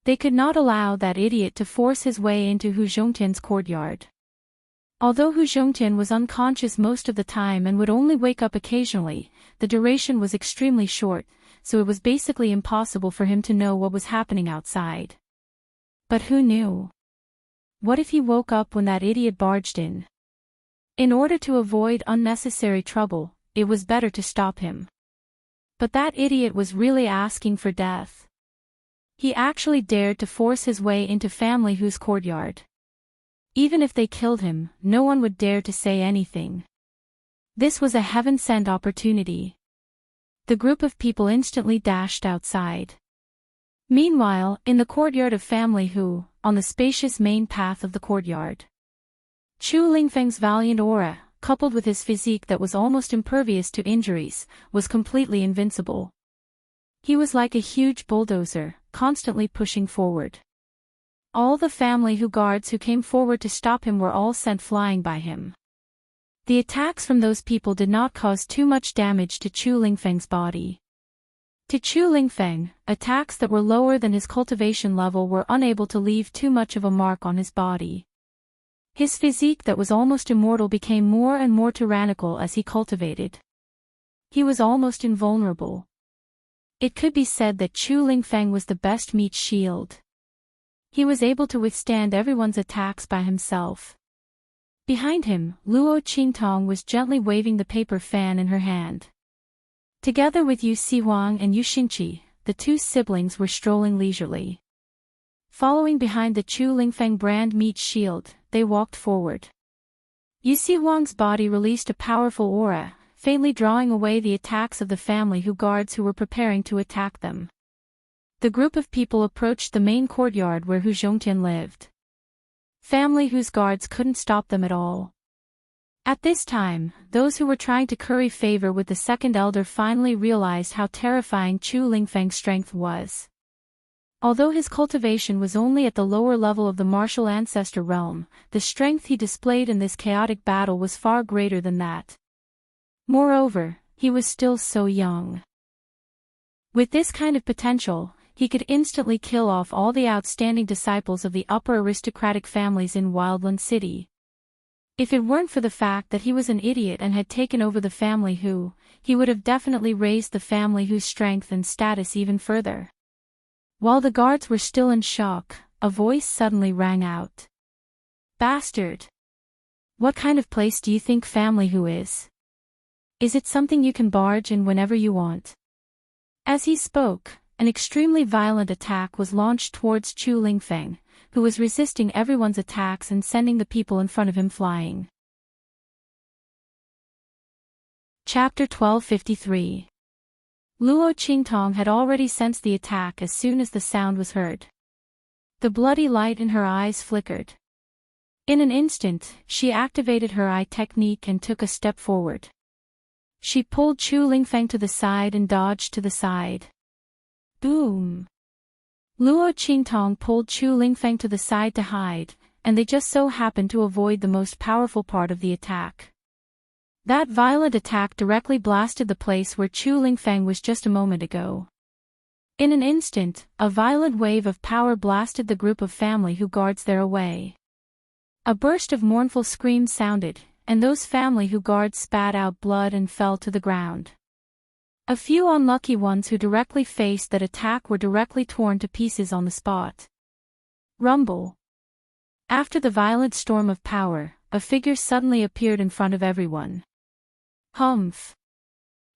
They could not allow that idiot to force his way into Hu Zhongtian's courtyard. Although Hu Zhongtian was unconscious most of the time and would only wake up occasionally, the duration was extremely short, so it was basically impossible for him to know what was happening outside. But who knew? What if he woke up when that idiot barged in? In order to avoid unnecessary trouble, it was better to stop him. But that idiot was really asking for death. He actually dared to force his way into family Hu's courtyard. Even if they killed him, no one would dare to say anything. This was a heaven-sent opportunity. The group of people instantly dashed outside. Meanwhile, in the courtyard of family Hu, on the spacious main path of the courtyard, Chu Lingfeng's valiant aura, coupled with his physique that was almost impervious to injuries, was completely invincible. He was like a huge bulldozer, constantly pushing forward. All the family Hu guards who came forward to stop him were all sent flying by him. The attacks from those people did not cause too much damage to Chu Lingfeng's body. To Chu Lingfeng, attacks that were lower than his cultivation level were unable to leave too much of a mark on his body. His physique that was almost immortal became more and more tyrannical as he cultivated. He was almost invulnerable. It could be said that Chu Lingfeng was the best meat shield. He was able to withstand everyone's attacks by himself. Behind him, Luo Qingtong was gently waving the paper fan in her hand. Together with Yu Sihuang and Yu Xingqi, the two siblings were strolling leisurely. Following behind the Chu Lingfeng brand meat shield, they walked forward. Yu Sihuang's body released a powerful aura, faintly drawing away the attacks of the family Hu guards who were preparing to attack them. The group of people approached the main courtyard where Hu Zhongtian lived. Family Hu's guards couldn't stop them at all. At this time, those who were trying to curry favor with the second elder finally realized how terrifying Chu Lingfeng's strength was. Although his cultivation was only at the lower level of the martial ancestor realm, the strength he displayed in this chaotic battle was far greater than that. Moreover, he was still so young. With this kind of potential, he could instantly kill off all the outstanding disciples of the upper aristocratic families in Wildland City. If it weren't for the fact that he was an idiot and had taken over the family he would have definitely raised the family whose strength and status even further. While the guards were still in shock, a voice suddenly rang out. "Bastard! What kind of place do you think family is? Is it something you can barge in whenever you want?" As he spoke, an extremely violent attack was launched towards Chu Lingfeng, who was resisting everyone's attacks and sending the people in front of him flying. Chapter 1253. Luo Qingtong had already sensed the attack as soon as the sound was heard. The bloody light in her eyes flickered. In an instant, she activated her eye technique and took a step forward. She pulled Chu Lingfeng to the side and dodged to the side. Boom! Luo Qingtong pulled Chu Lingfeng to the side to hide, and they just so happened to avoid the most powerful part of the attack. That violent attack directly blasted the place where Chu Lingfeng was just a moment ago. In an instant, a violent wave of power blasted the group of family who guards there away. A burst of mournful screams sounded, and those family who guards spat out blood and fell to the ground. A few unlucky ones who directly faced that attack were directly torn to pieces on the spot. Rumble. After the violent storm of power, a figure suddenly appeared in front of everyone. Humph.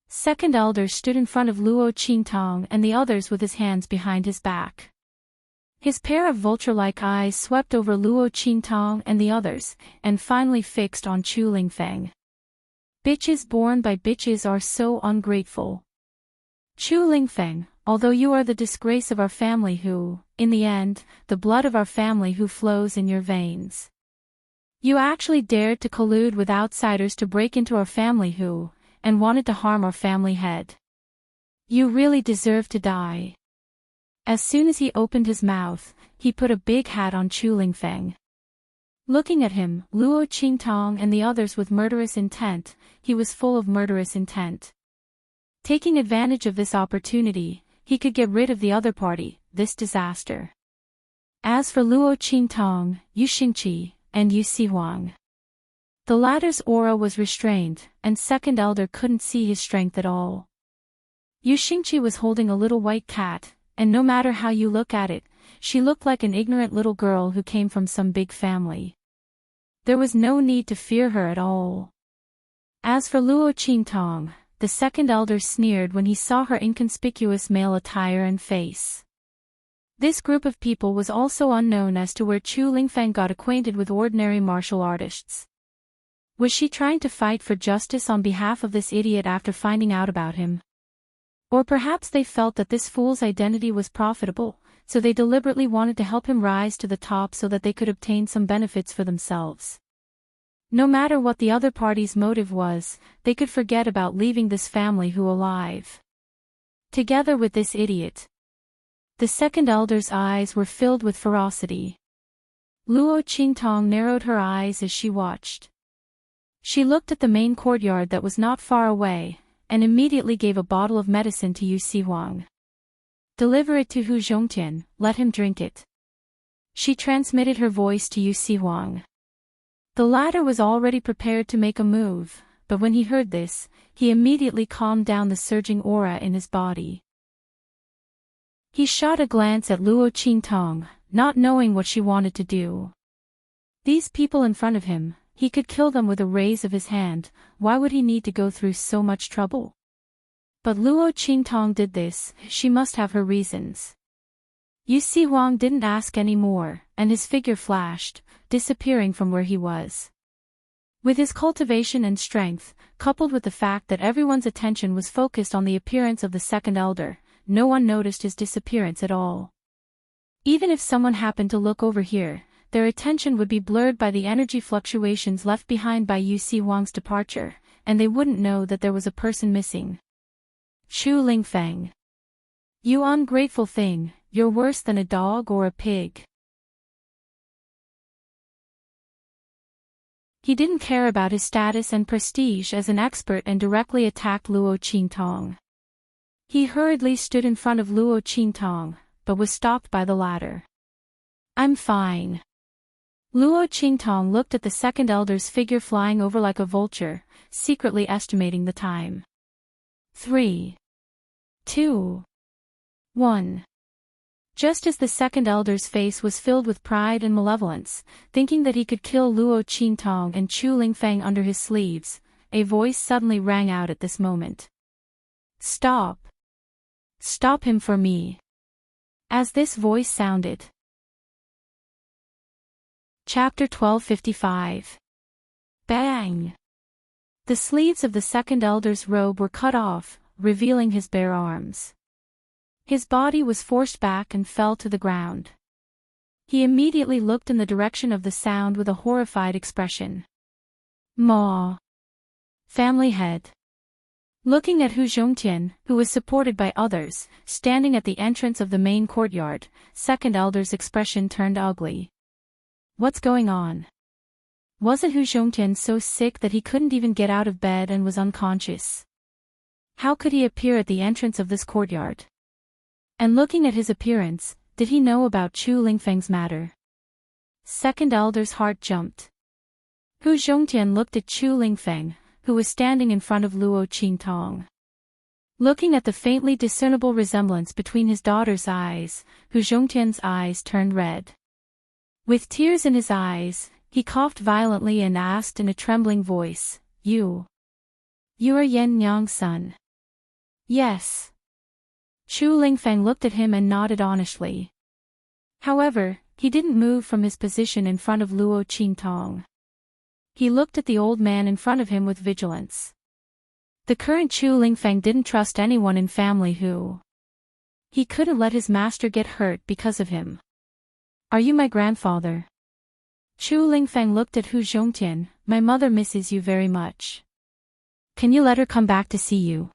Second elder stood in front of Luo Qingtong and the others with his hands behind his back. His pair of vulture-like eyes swept over Luo Qingtong and the others, and finally fixed on Chu Lingfeng. Bitches born by bitches are so ungrateful. Chu Lingfeng, although you are the disgrace of our family in the end, the blood of our family flows in your veins. You actually dared to collude with outsiders to break into our family and wanted to harm our family head. You really deserve to die. As soon as he opened his mouth, he put a big hat on Chu Lingfeng. Looking at him, Luo Qingtong and the others with murderous intent, he was full of murderous intent. Taking advantage of this opportunity, he could get rid of the other party, this disaster. As for Luo Qingtong, Yu Xingqi, and Yu Sihuang, the latter's aura was restrained, and second elder couldn't see his strength at all. Yu Xingqi was holding a little white cat, and no matter how you look at it, she looked like an ignorant little girl who came from some big family. There was no need to fear her at all. As for Luo Qingtong, the second elder sneered when he saw her inconspicuous male attire and face. This group of people was also unknown as to where Chu Lingfeng got acquainted with ordinary martial artists. Was she trying to fight for justice on behalf of this idiot after finding out about him? Or perhaps they felt that this fool's identity was profitable, so they deliberately wanted to help him rise to the top so that they could obtain some benefits for themselves. No matter what the other party's motive was, they could forget about leaving this family alive. Together with this idiot. The second elder's eyes were filled with ferocity. Luo Qingtong narrowed her eyes as she watched. She looked at the main courtyard that was not far away, and immediately gave a bottle of medicine to Yu Sihuang. Deliver it to Hu Zhongtian, let him drink it. She transmitted her voice to Yu Sihuang. The latter was already prepared to make a move, but when he heard this, he immediately calmed down the surging aura in his body. He shot a glance at Luo Qingtong, not knowing what she wanted to do. These people in front of him, he could kill them with a raise of his hand, why would he need to go through so much trouble? But Luo Qingtong did this, she must have her reasons. Yu Sihuang didn't ask any more, and his figure flashed, disappearing from where he was. With his cultivation and strength, coupled with the fact that everyone's attention was focused on the appearance of the second elder, no one noticed his disappearance at all. Even if someone happened to look over here, their attention would be blurred by the energy fluctuations left behind by Yu Si Wang's departure, and they wouldn't know that there was a person missing. Chu Lingfeng. You ungrateful thing, you're worse than a dog or a pig. He didn't care about his status and prestige as an expert and directly attacked Luo Qingtong. He hurriedly stood in front of Luo Qingtong, but was stopped by the latter. I'm fine. Luo Qingtong looked at the second elder's figure flying over like a vulture, secretly estimating the time. 3, 2, 1. Just as the second elder's face was filled with pride and malevolence, thinking that he could kill Luo Qingtong and Chu Lingfeng under his sleeves, a voice suddenly rang out at this moment. Stop! Stop him for me! As this voice sounded. Chapter 1255. Bang! The sleeves of the second elder's robe were cut off, revealing his bare arms. His body was forced back and fell to the ground. He immediately looked in the direction of the sound with a horrified expression. Maw! Family head. Looking at Hu Zhongtian, who was supported by others, standing at the entrance of the main courtyard, second elder's expression turned ugly. What's going on? Wasn't Hu Zhongtian so sick that he couldn't even get out of bed and was unconscious? How could he appear at the entrance of this courtyard? And looking at his appearance, did he know about Chu Lingfeng's matter? Second elder's heart jumped. Hu Zhongtian looked at Chu Lingfeng, who was standing in front of Luo Qingtong. Looking at the faintly discernible resemblance between his daughter's eyes, Hu Zhongtian's eyes turned red. With tears in his eyes, he coughed violently and asked in a trembling voice, You are Yan Nyang's son? Yes. Chu Lingfeng looked at him and nodded honestly. However, he didn't move from his position in front of Luo Qingtong. He looked at the old man in front of him with vigilance. The current Chu Lingfeng didn't trust anyone in family who. He couldn't let his master get hurt because of him. Are you my grandfather? Chu Lingfeng looked at Hu Zhongtian. My mother misses you very much. Can you let her come back to see you?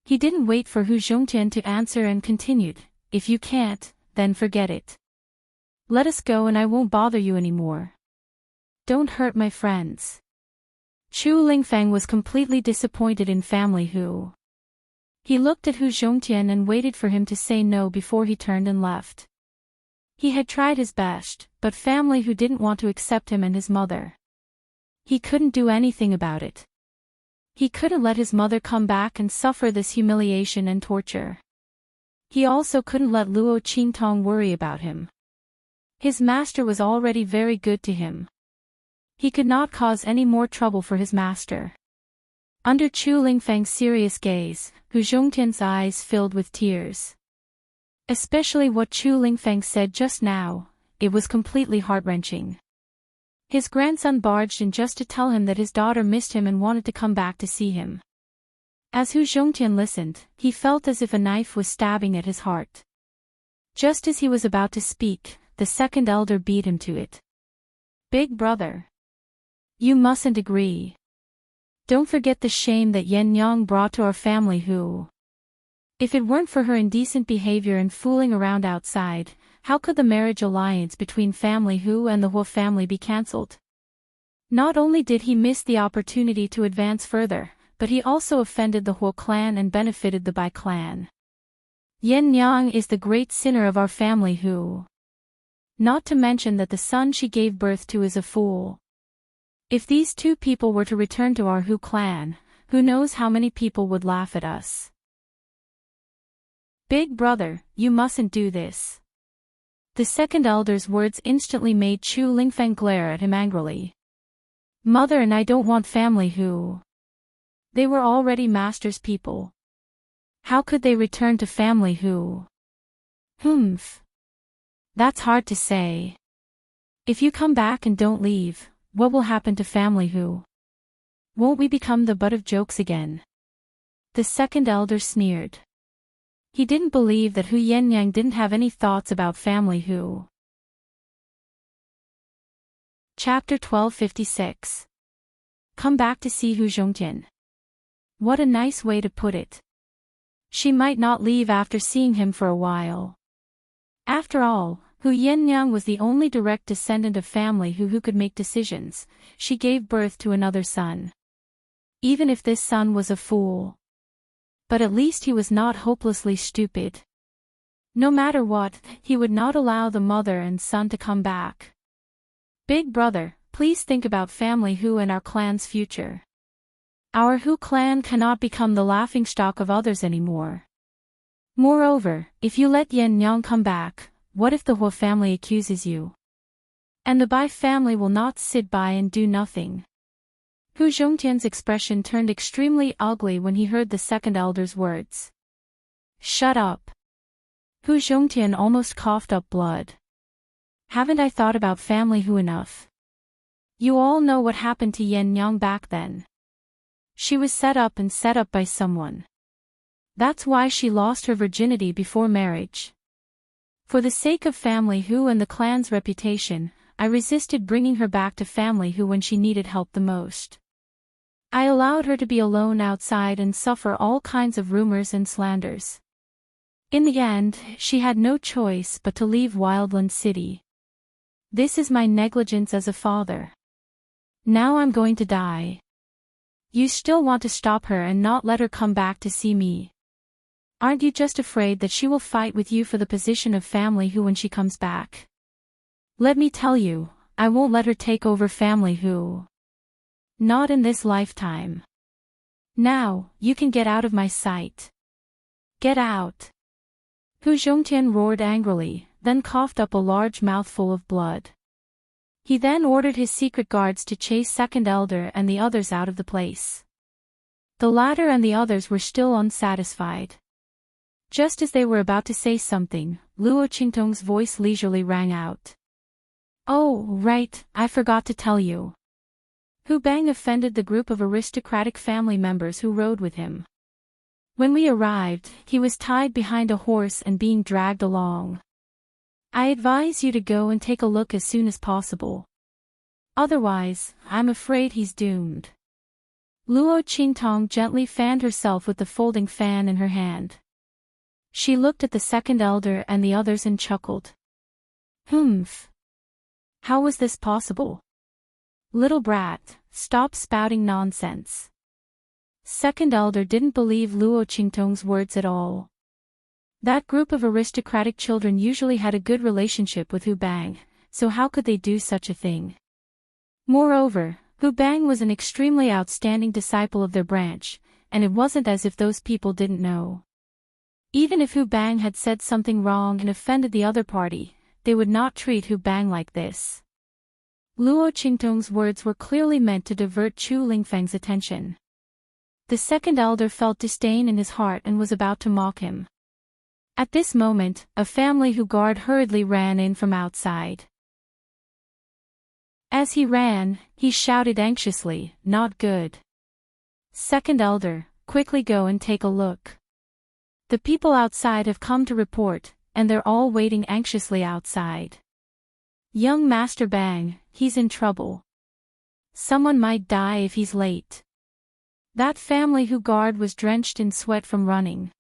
He didn't wait for Hu Zhongtian to answer and continued, If you can't, then forget it. Let us go and I won't bother you anymore. Don't hurt my friends. Chu Lingfeng was completely disappointed in family Hu. He looked at Hu Zhongtian and waited for him to say no before he turned and left. He had tried his best, but family Hu didn't want to accept him and his mother. He couldn't do anything about it. He couldn't let his mother come back and suffer this humiliation and torture. He also couldn't let Luo Qingtong worry about him. His master was already very good to him. He could not cause any more trouble for his master. Under Chu Lingfeng's serious gaze, Hu Zhongtian's eyes filled with tears. Especially what Chu Lingfeng said just now, it was completely heart-wrenching. His grandson barged in just to tell him that his daughter missed him and wanted to come back to see him. As Hu Zhongtian listened, he felt as if a knife was stabbing at his heart. Just as he was about to speak, the second elder beat him to it. Big brother. You mustn't agree. Don't forget the shame that Yan Yang brought to our family Hu. If it weren't for her indecent behavior and fooling around outside, how could the marriage alliance between family Hu and the Huo family be cancelled? Not only did he miss the opportunity to advance further, but he also offended the Huo clan and benefited the Bai clan. Yan Yang is the great sinner of our family Hu. Not to mention that the son she gave birth to is a fool. If these two people were to return to our Hu clan, who knows how many people would laugh at us. Big brother, you mustn't do this. The second elder's words instantly made Chu Lingfeng glare at him angrily. Mother and I don't want family Hu. They were already master's people. How could they return to family Hu? Humph. That's hard to say. If you come back and don't leave, what will happen to family Hu? Won't we become the butt of jokes again? The second elder sneered. He didn't believe that Hu Yannyang didn't have any thoughts about family Hu. Chapter 1256. Come back to see Hu Zhongtian. What a nice way to put it. She might not leave after seeing him for a while. After all, Hu Yannyang was the only direct descendant of family who could make decisions. She gave birth to another son. Even if this son was a fool. But at least he was not hopelessly stupid. No matter what, he would not allow the mother and son to come back. Big brother, please think about family Hu and our clan's future. Our Hu clan cannot become the laughingstock of others anymore. Moreover, if you let Yan Nyang come back, what if the Hua family accuses you? And the Bai family will not sit by and do nothing. Hu Zhongtian's expression turned extremely ugly when he heard the second elder's words. Shut up. Hu Zhongtian almost coughed up blood. Haven't I thought about family Hu enough? You all know what happened to Yan Nyang back then. She was set up by someone. That's why she lost her virginity before marriage. For the sake of family Hu and the clan's reputation, I resisted bringing her back to family Hu when she needed help the most. I allowed her to be alone outside and suffer all kinds of rumors and slanders. In the end, she had no choice but to leave Wildland City. This is my negligence as a father. Now I'm going to die. You still want to stop her and not let her come back to see me. Aren't you just afraid that she will fight with you for the position of family Hu when she comes back? Let me tell you, I won't let her take over family Hu. Not in this lifetime. Now, you can get out of my sight. Get out. Hu Zhongtian roared angrily, then coughed up a large mouthful of blood. He then ordered his secret guards to chase second elder and the others out of the place. The latter and the others were still unsatisfied. Just as they were about to say something, Luo Qingtong's voice leisurely rang out. Oh, right, I forgot to tell you. Hu Bang offended the group of aristocratic family members who rode with him. When we arrived, he was tied behind a horse and being dragged along. I advise you to go and take a look as soon as possible. Otherwise, I'm afraid he's doomed. Luo Qingtong gently fanned herself with the folding fan in her hand. She looked at the second elder and the others and chuckled. Humph. How was this possible? Little brat, stop spouting nonsense. Second elder didn't believe Luo Qingtong's words at all. That group of aristocratic children usually had a good relationship with Hu Bang, so how could they do such a thing? Moreover, Hu Bang was an extremely outstanding disciple of their branch, and it wasn't as if those people didn't know. Even if Hu Bang had said something wrong and offended the other party, they would not treat Hu Bang like this. Luo Qingtong's words were clearly meant to divert Chu Lingfeng's attention. The second elder felt disdain in his heart and was about to mock him. At this moment, a family Hu guard hurriedly ran in from outside. As he ran, he shouted anxiously, "Not good. Second elder, quickly go and take a look. The people outside have come to report, and they're all waiting anxiously outside. Young Master Bang, he's in trouble. Someone might die if he's late." That family Hu guard was drenched in sweat from running.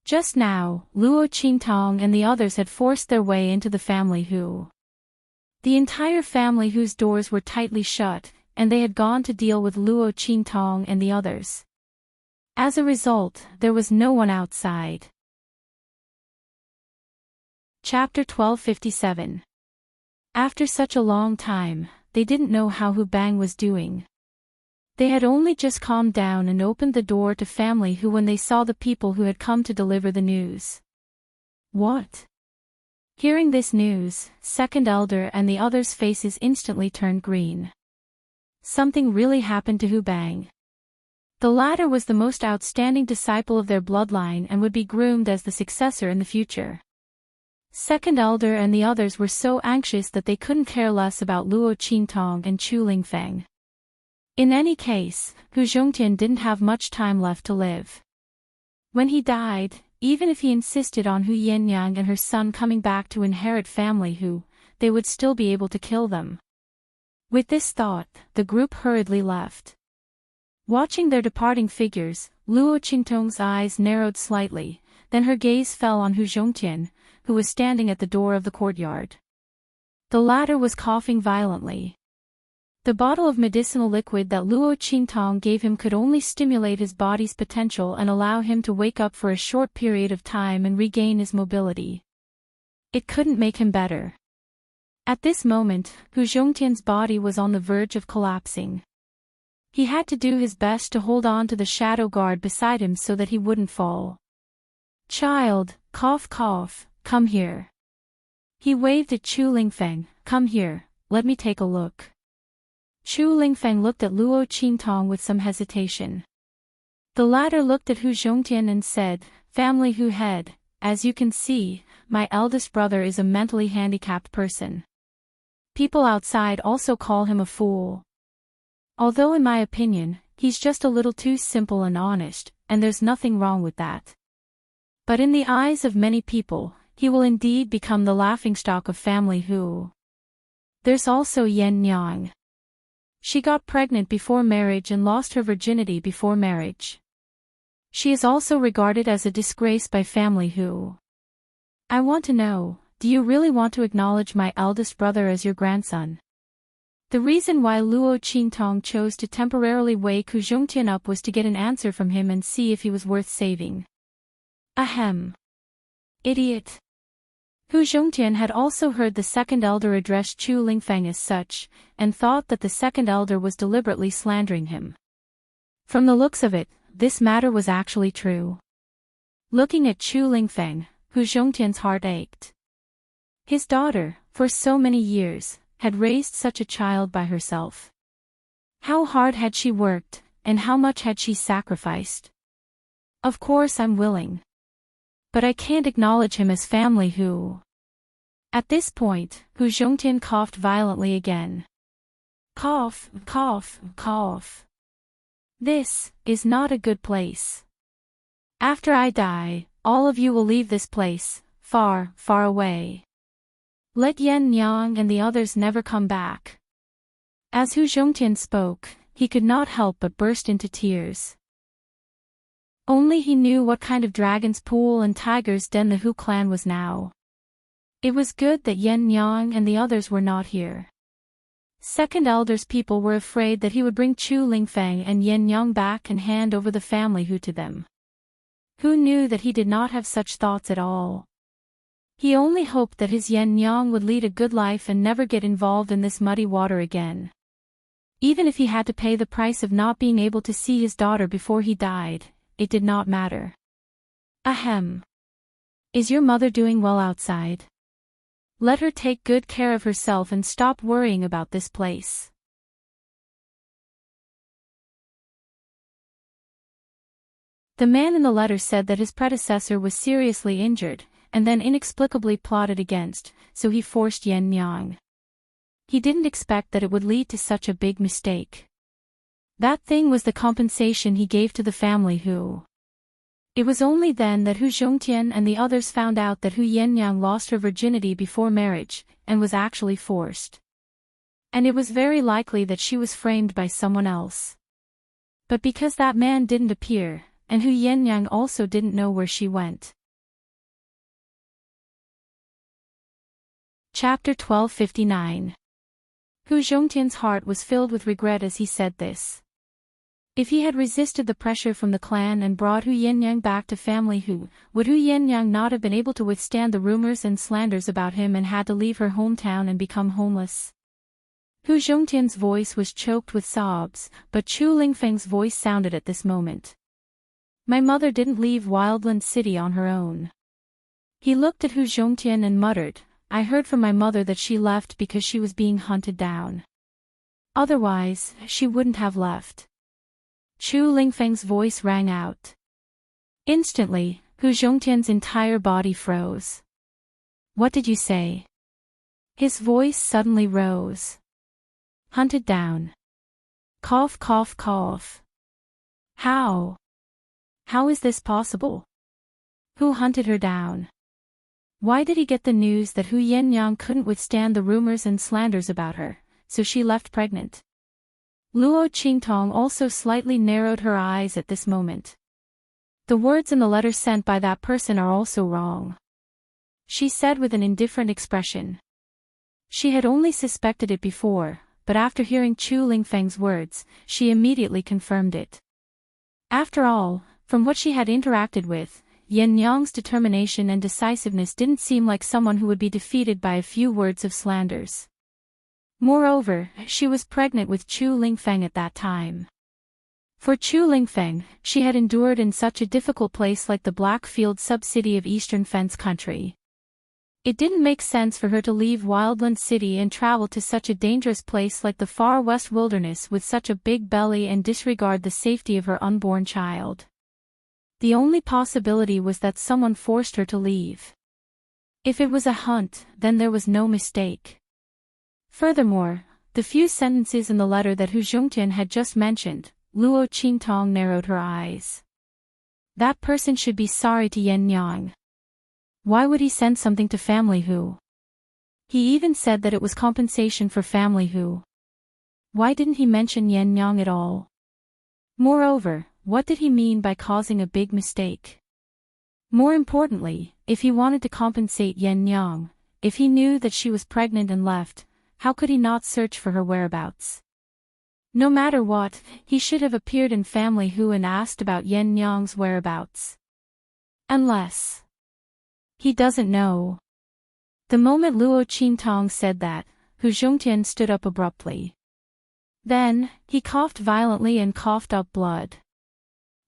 Just now, Luo Qingtong and the others had forced their way into the family Hu. The entire family Hu's doors were tightly shut, and they had gone to deal with Luo Qingtong and the others. As a result, there was no one outside. Chapter 1257. After such a long time, they didn't know how Hu Bang was doing. They had only just calmed down and opened the door to family Hu when they saw the people who had come to deliver the news. What? Hearing this news, second elder and the others' faces instantly turned green. Something really happened to Hu Bang. The latter was the most outstanding disciple of their bloodline and would be groomed as the successor in the future. Second elder and the others were so anxious that they couldn't care less about Luo Qingtong and Chu Lingfeng. In any case, Hu Zhongtian didn't have much time left to live. When he died, even if he insisted on Hu Yannyang and her son coming back to inherit family Hu, they would still be able to kill them. With this thought, the group hurriedly left. Watching their departing figures, Luo Qingtong's eyes narrowed slightly, then her gaze fell on Hu Zhongtian, who was standing at the door of the courtyard. The latter was coughing violently. The bottle of medicinal liquid that Luo Qingtong gave him could only stimulate his body's potential and allow him to wake up for a short period of time and regain his mobility. It couldn't make him better. At this moment, Hu Zhongtian's body was on the verge of collapsing. He had to do his best to hold on to the shadow guard beside him so that he wouldn't fall. "Child, cough cough, come here." He waved at Chu Lingfeng. "Come here, let me take a look." Chu Lingfeng looked at Luo Qingtong with some hesitation. The latter looked at Hu Zhongtian and said, "Family Hu head, as you can see, my eldest brother is a mentally handicapped person. People outside also call him a fool. Although in my opinion, he's just a little too simple and honest, and there's nothing wrong with that. But in the eyes of many people, he will indeed become the laughingstock of family Hu. There's also Yan Nyang. She got pregnant before marriage and lost her virginity before marriage. She is also regarded as a disgrace by family Hu. I want to know, do you really want to acknowledge my eldest brother as your grandson?" The reason why Luo Qingtong chose to temporarily wake Hu Zhongtian up was to get an answer from him and see if he was worth saving. Ahem. Idiot. Hu Zhongtian had also heard the second elder address Chu Lingfeng as such, and thought that the second elder was deliberately slandering him. From the looks of it, this matter was actually true. Looking at Chu Lingfeng, Hu Zhongtian's heart ached. His daughter, for so many years, had raised such a child by herself. How hard had she worked, and how much had she sacrificed? Of course I'm willing. But I can't acknowledge him as family Hu. At this point, Hu Zhongtian coughed violently again. Cough, cough, cough. This is not a good place. After I die, all of you will leave this place, far, far away. Let Yan Nyang and the others never come back. As Hu Zhongtian spoke, he could not help but burst into tears. Only he knew what kind of dragon's pool and tiger's den the Hu clan was now. It was good that Yan Nyang and the others were not here. Second elder's people were afraid that he would bring Chu Lingfeng and Yan Nyang back and hand over the family Hu to them. Hu knew that he did not have such thoughts at all. He only hoped that his Yan Nyang would lead a good life and never get involved in this muddy water again. Even if he had to pay the price of not being able to see his daughter before he died, it did not matter. Ahem. Is your mother doing well outside? Let her take good care of herself and stop worrying about this place. The man in the letter said that his predecessor was seriously injured, and then inexplicably plotted against, so he forced Yan Nyang. He didn't expect that it would lead to such a big mistake. That thing was the compensation he gave to the family Hu. It was only then that Hu Zhongtian and the others found out that Hu Yannyang lost her virginity before marriage, and was actually forced. And it was very likely that she was framed by someone else. But because that man didn't appear, and Hu Yannyang also didn't know where she went. Chapter 1259. Hu Zhongtian's heart was filled with regret as he said this. If he had resisted the pressure from the clan and brought Hu Yannyang back to family Hu, would Hu Yannyang not have been able to withstand the rumors and slanders about him and had to leave her hometown and become homeless? Hu Zhongtian's voice was choked with sobs, but Chu Lingfeng's voice sounded at this moment. My mother didn't leave Wildland City on her own. He looked at Hu Zhongtian and muttered, I heard from my mother that she left because she was being hunted down. Otherwise, she wouldn't have left. Chu Lingfeng's voice rang out. Instantly, Hu Zhongtian's entire body froze. What did you say? His voice suddenly rose. Hunted down. Cough cough cough. How? How is this possible? Who hunted her down? Why did he get the news that Hu Yannyang couldn't withstand the rumors and slanders about her, so she left pregnant. Luo Qingtong also slightly narrowed her eyes at this moment. The words in the letter sent by that person are also wrong, she said with an indifferent expression. She had only suspected it before, but after hearing Chu Lingfeng's words, she immediately confirmed it. After all, from what she had interacted with, Yen Yang's determination and decisiveness didn't seem like someone who would be defeated by a few words of slanders. Moreover, she was pregnant with Chu Lingfeng at that time. For Chu Lingfeng, she had endured in such a difficult place like the Blackfield sub-city of Eastern Fence country. It didn't make sense for her to leave Wildland City and travel to such a dangerous place like the far west wilderness with such a big belly and disregard the safety of her unborn child. The only possibility was that someone forced her to leave. If it was a hunt, then there was no mistake. Furthermore, the few sentences in the letter that Hu Zhongtian had just mentioned, Luo Qingtong narrowed her eyes. That person should be sorry to Yen Yang. Why would he send something to family Hu? He even said that it was compensation for family Hu. Why didn't he mention Yen Yang at all? Moreover, what did he mean by causing a big mistake? More importantly, if he wanted to compensate Yen Yang, if he knew that she was pregnant and left, how could he not search for her whereabouts? No matter what, he should have appeared in family Hu and asked about Yen Yang's whereabouts. Unless he doesn't know. The moment Luo Qingtong said that, Hu Zhongtian stood up abruptly. Then, he coughed violently and coughed up blood.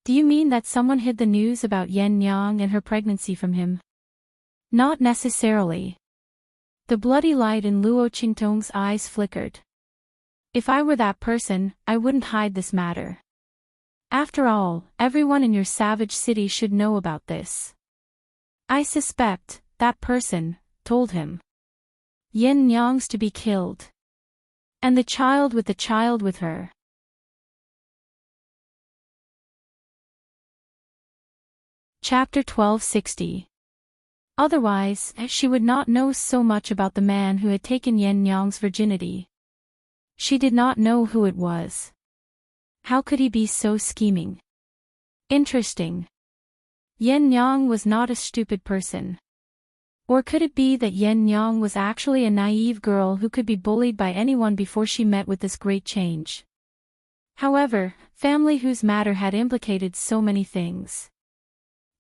Do you mean that someone hid the news about Yen Yang and her pregnancy from him? Not necessarily. The bloody light in Luo Qingtong's eyes flickered. If I were that person, I wouldn't hide this matter. After all, everyone in your savage city should know about this. I suspect, that person, told him. Yen Yang's to be killed. And the child with her. Chapter 1260. Otherwise, she would not know so much about the man who had taken Yen Yang's virginity. She did not know who it was. How could he be so scheming? Interesting. Yen Yang was not a stupid person. Or could it be that Yen Yang was actually a naive girl who could be bullied by anyone before she met with this great change? However, family whose matter had implicated so many things.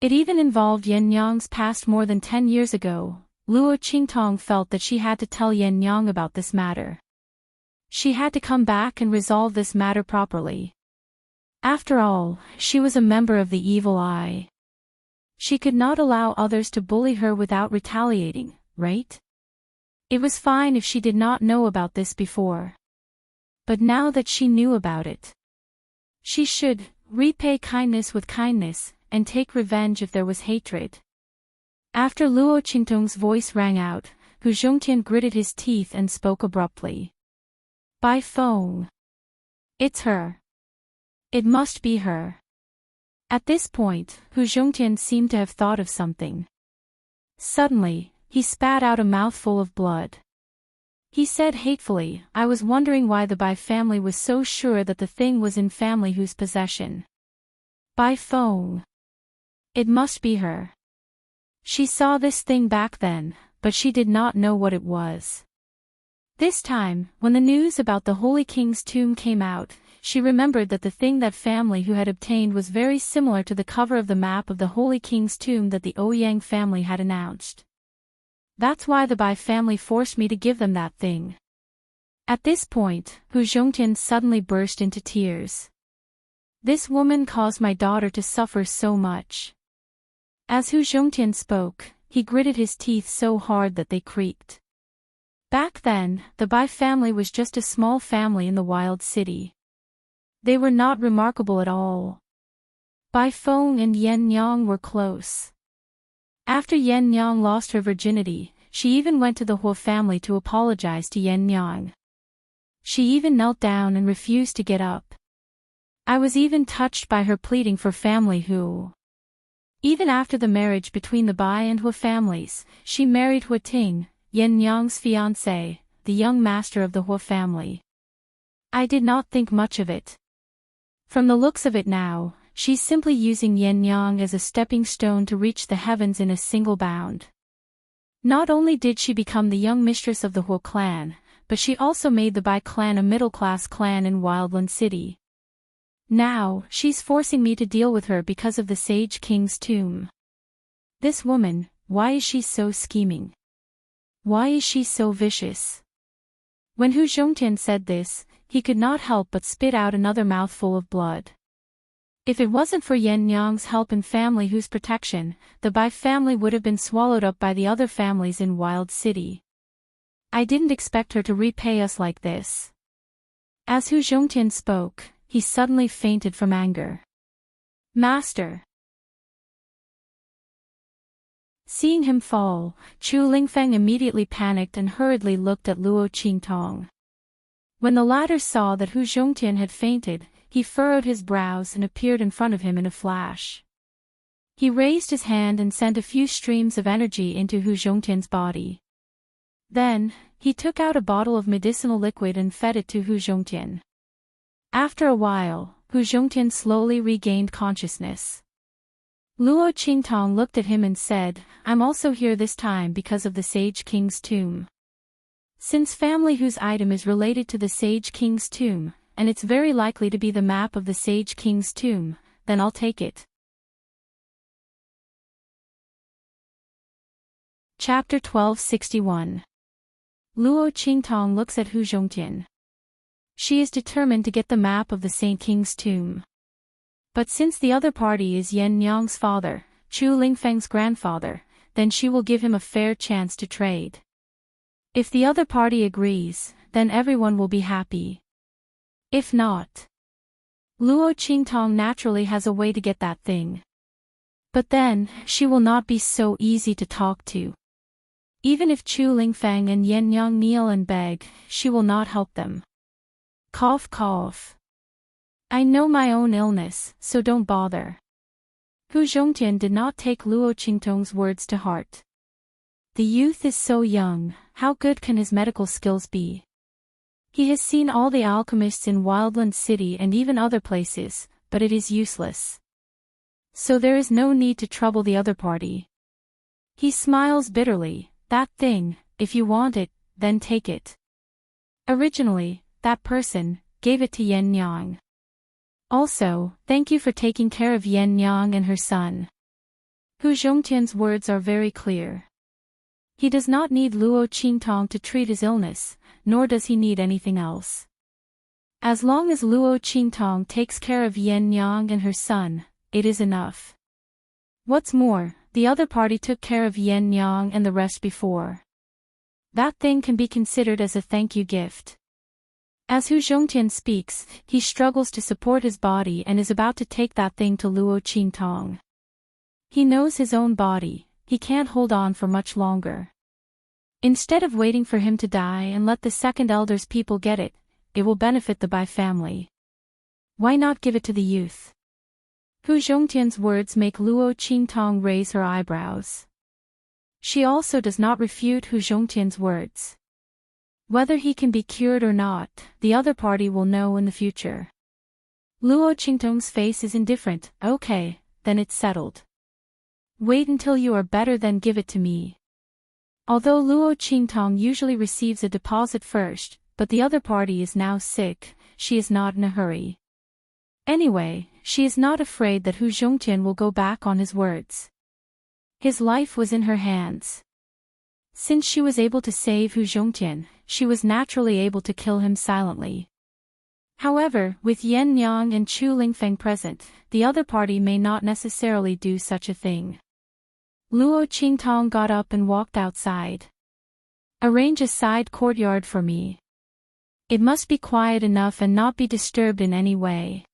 It even involved Yen Yang's past more than 10 years ago. Luo Qingtong felt that she had to tell Yen Yang about this matter. She had to come back and resolve this matter properly. After all, she was a member of the Evil Eye. She could not allow others to bully her without retaliating, right? It was fine if she did not know about this before. But now that she knew about it, she should repay kindness with kindness, and take revenge if there was hatred. After Luo Qingtong's voice rang out, Hu Zhongtian gritted his teeth and spoke abruptly. By phone. It's her. It must be her. At this point, Hu Zhongtian seemed to have thought of something. Suddenly, he spat out a mouthful of blood. He said hatefully, I was wondering why the Bai family was so sure that the thing was in family Hu's possession. By phone. It must be her. She saw this thing back then, but she did not know what it was. This time, when the news about the Holy King's tomb came out, she remembered that the thing that family Hu had obtained was very similar to the cover of the map of the Holy King's tomb that the Ouyang family had announced. That's why the Bai family forced me to give them that thing. At this point, Hu Zhongtian suddenly burst into tears. This woman caused my daughter to suffer so much. As Hu Zhongtian spoke, he gritted his teeth so hard that they creaked. Back then, the Bai family was just a small family in the wild city. They were not remarkable at all. Bai Feng and Yen Yang were close. After Yen Yang lost her virginity, she even went to the Huo family to apologize to Yen Yang. She even knelt down and refused to get up. I was even touched by her pleading for family Hu. Even after the marriage between the Bai and Huo families, she married Huo Ting, Yen Yang's fiancé, the young master of the Hua family. I did not think much of it. From the looks of it now, she's simply using Yin Yang as a stepping stone to reach the heavens in a single bound. Not only did she become the young mistress of the Hua clan, but she also made the Bai clan a middle-class clan in Wildland City. Now, she's forcing me to deal with her because of the Sage King's tomb. This woman, why is she so scheming? Why is she so vicious? When Hu Zhongtian said this, he could not help but spit out another mouthful of blood. If it wasn't for Yin Yang's help and family Hu's protection, the Bai family would have been swallowed up by the other families in Wild City. I didn't expect her to repay us like this. As Hu Zhongtian spoke, he suddenly fainted from anger. Master! Seeing him fall, Chu Lingfeng immediately panicked and hurriedly looked at Luo Qingtong. When the latter saw that Hu Zhongtian had fainted, he furrowed his brows and appeared in front of him in a flash. He raised his hand and sent a few streams of energy into Hu Zhongtian's body. Then, he took out a bottle of medicinal liquid and fed it to Hu Zhongtian. After a while, Hu Zhongtian slowly regained consciousness. Luo Qingtong looked at him and said, I'm also here this time because of the Sage King's tomb. Since family whose item is related to the Sage King's tomb, and it's very likely to be the map of the Sage King's tomb, then I'll take it. Chapter 1261. Luo Qingtong looks at Hu Zhongtian. She is determined to get the map of the Saint King's tomb. But since the other party is Yin Yang's father, Chu Lingfeng's grandfather, then she will give him a fair chance to trade. If the other party agrees, then everyone will be happy. If not, Luo Qingtong naturally has a way to get that thing. But then, she will not be so easy to talk to. Even if Chu Lingfeng and Yin Yang kneel and beg, she will not help them. Cough cough. I know my own illness, so don't bother. Hu Zhongtian did not take Luo Qingtong's words to heart. The youth is so young, how good can his medical skills be? He has seen all the alchemists in Wildland City and even other places, but it is useless. So there is no need to trouble the other party. He smiles bitterly, that thing, if you want it, then take it. Originally, that person gave it to Yin Yang. Also, thank you for taking care of Yin Yang and her son. Hu Zhongtian's words are very clear. He does not need Luo Qingtong to treat his illness, nor does he need anything else. As long as Luo Qingtong takes care of Yin Yang and her son, it is enough. What's more, the other party took care of Yin Yang and the rest before. That thing can be considered as a thank you gift. As Hu Zhongtian speaks, he struggles to support his body and is about to take that thing to Luo Qingtong. He knows his own body, he can't hold on for much longer. Instead of waiting for him to die and let the second elder's people get it, it will benefit the Bai family. Why not give it to the youth? Hu Zhongtian's words make Luo Qingtong raise her eyebrows. She also does not refute Hu Zhongtian's words. Whether he can be cured or not, the other party will know in the future. Luo Qingtong's face is indifferent. Okay, then it's settled. Wait until you are better, then give it to me. Although Luo Qingtong usually receives a deposit first, but the other party is now sick, she is not in a hurry. Anyway, she is not afraid that Hu Zhongtian will go back on his words. His life was in her hands. Since she was able to save Hu Zhongtian, she was naturally able to kill him silently. However, with Yin Yang and Chu Lingfeng present, the other party may not necessarily do such a thing. Luo Qingtong got up and walked outside. Arrange a side courtyard for me. It must be quiet enough and not be disturbed in any way.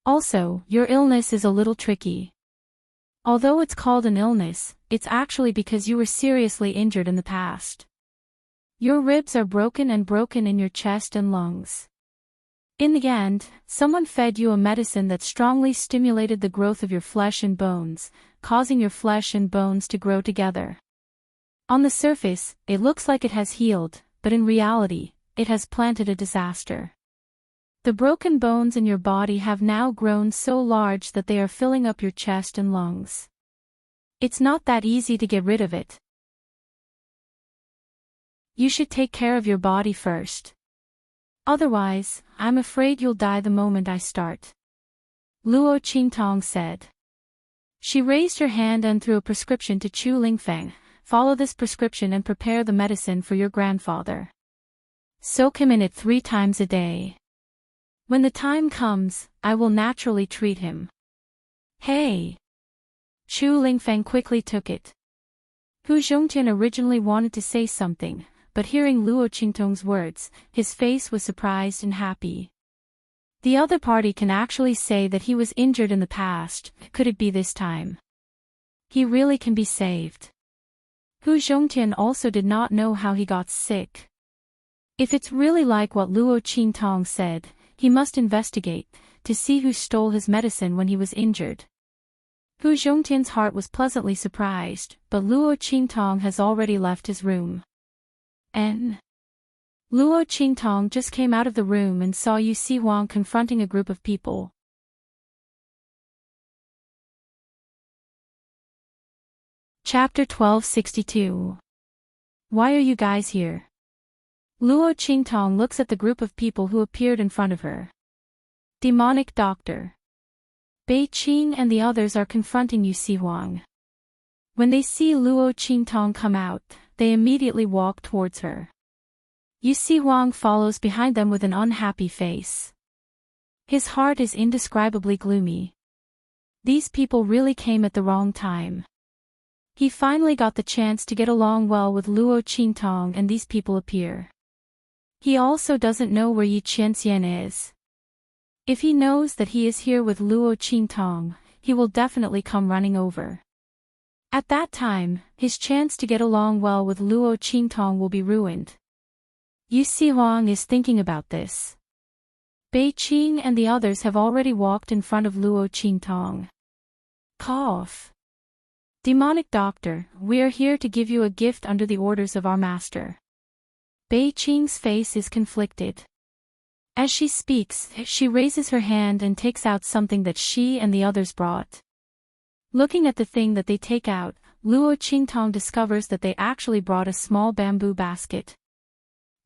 Also, your illness is a little tricky. Although it's called an illness, it's actually because you were seriously injured in the past. Your ribs are broken in your chest and lungs. In the end, someone fed you a medicine that strongly stimulated the growth of your flesh and bones, causing your flesh and bones to grow together. On the surface, it looks like it has healed, but in reality, it has planted a disaster. The broken bones in your body have now grown so large that they are filling up your chest and lungs. It's not that easy to get rid of it. You should take care of your body first. Otherwise, I'm afraid you'll die the moment I start. Luo Qingtong said. She raised her hand and threw a prescription to Chu Lingfeng. Follow this prescription and prepare the medicine for your grandfather. Soak him in it 3 times a day. When the time comes, I will naturally treat him. Hey! Chu Lingfeng quickly took it. Hu Zhongtian originally wanted to say something, but hearing Luo Qingtong's words, his face was surprised and happy. The other party can actually say that he was injured in the past. Could it be this time? He really can be saved. Hu Zhongtian also did not know how he got sick. If it's really like what Luo Qingtong said, he must investigate, to see who stole his medicine when he was injured. Hu Zhongtian's heart was pleasantly surprised, but Luo Qingtong has already left his room. Luo Qingtong just came out of the room and saw Yu Si Huang confronting a group of people. Chapter 1262. Why are you guys here? Luo Qingtong looks at the group of people who appeared in front of her. Demonic Doctor Bei Qing and the others are confronting Yu Si Huang. When they see Luo Qingtong come out, they immediately walk towards her. Yu Si Huang follows behind them with an unhappy face. His heart is indescribably gloomy. These people really came at the wrong time. He finally got the chance to get along well with Luo Qingtong and these people appear. He also doesn't know where Yi Qianxian is. If he knows that he is here with Luo Qingtong, he will definitely come running over. At that time, his chance to get along well with Luo Qingtong will be ruined. Yu Si Huang is thinking about this. Bei Qing and the others have already walked in front of Luo Qingtong. Cough. Demonic Doctor, we are here to give you a gift under the orders of our master. Bei Qing's face is conflicted. As she speaks, she raises her hand and takes out something that she and the others brought. Looking at the thing that they take out, Luo Qingtong discovers that they actually brought a small bamboo basket.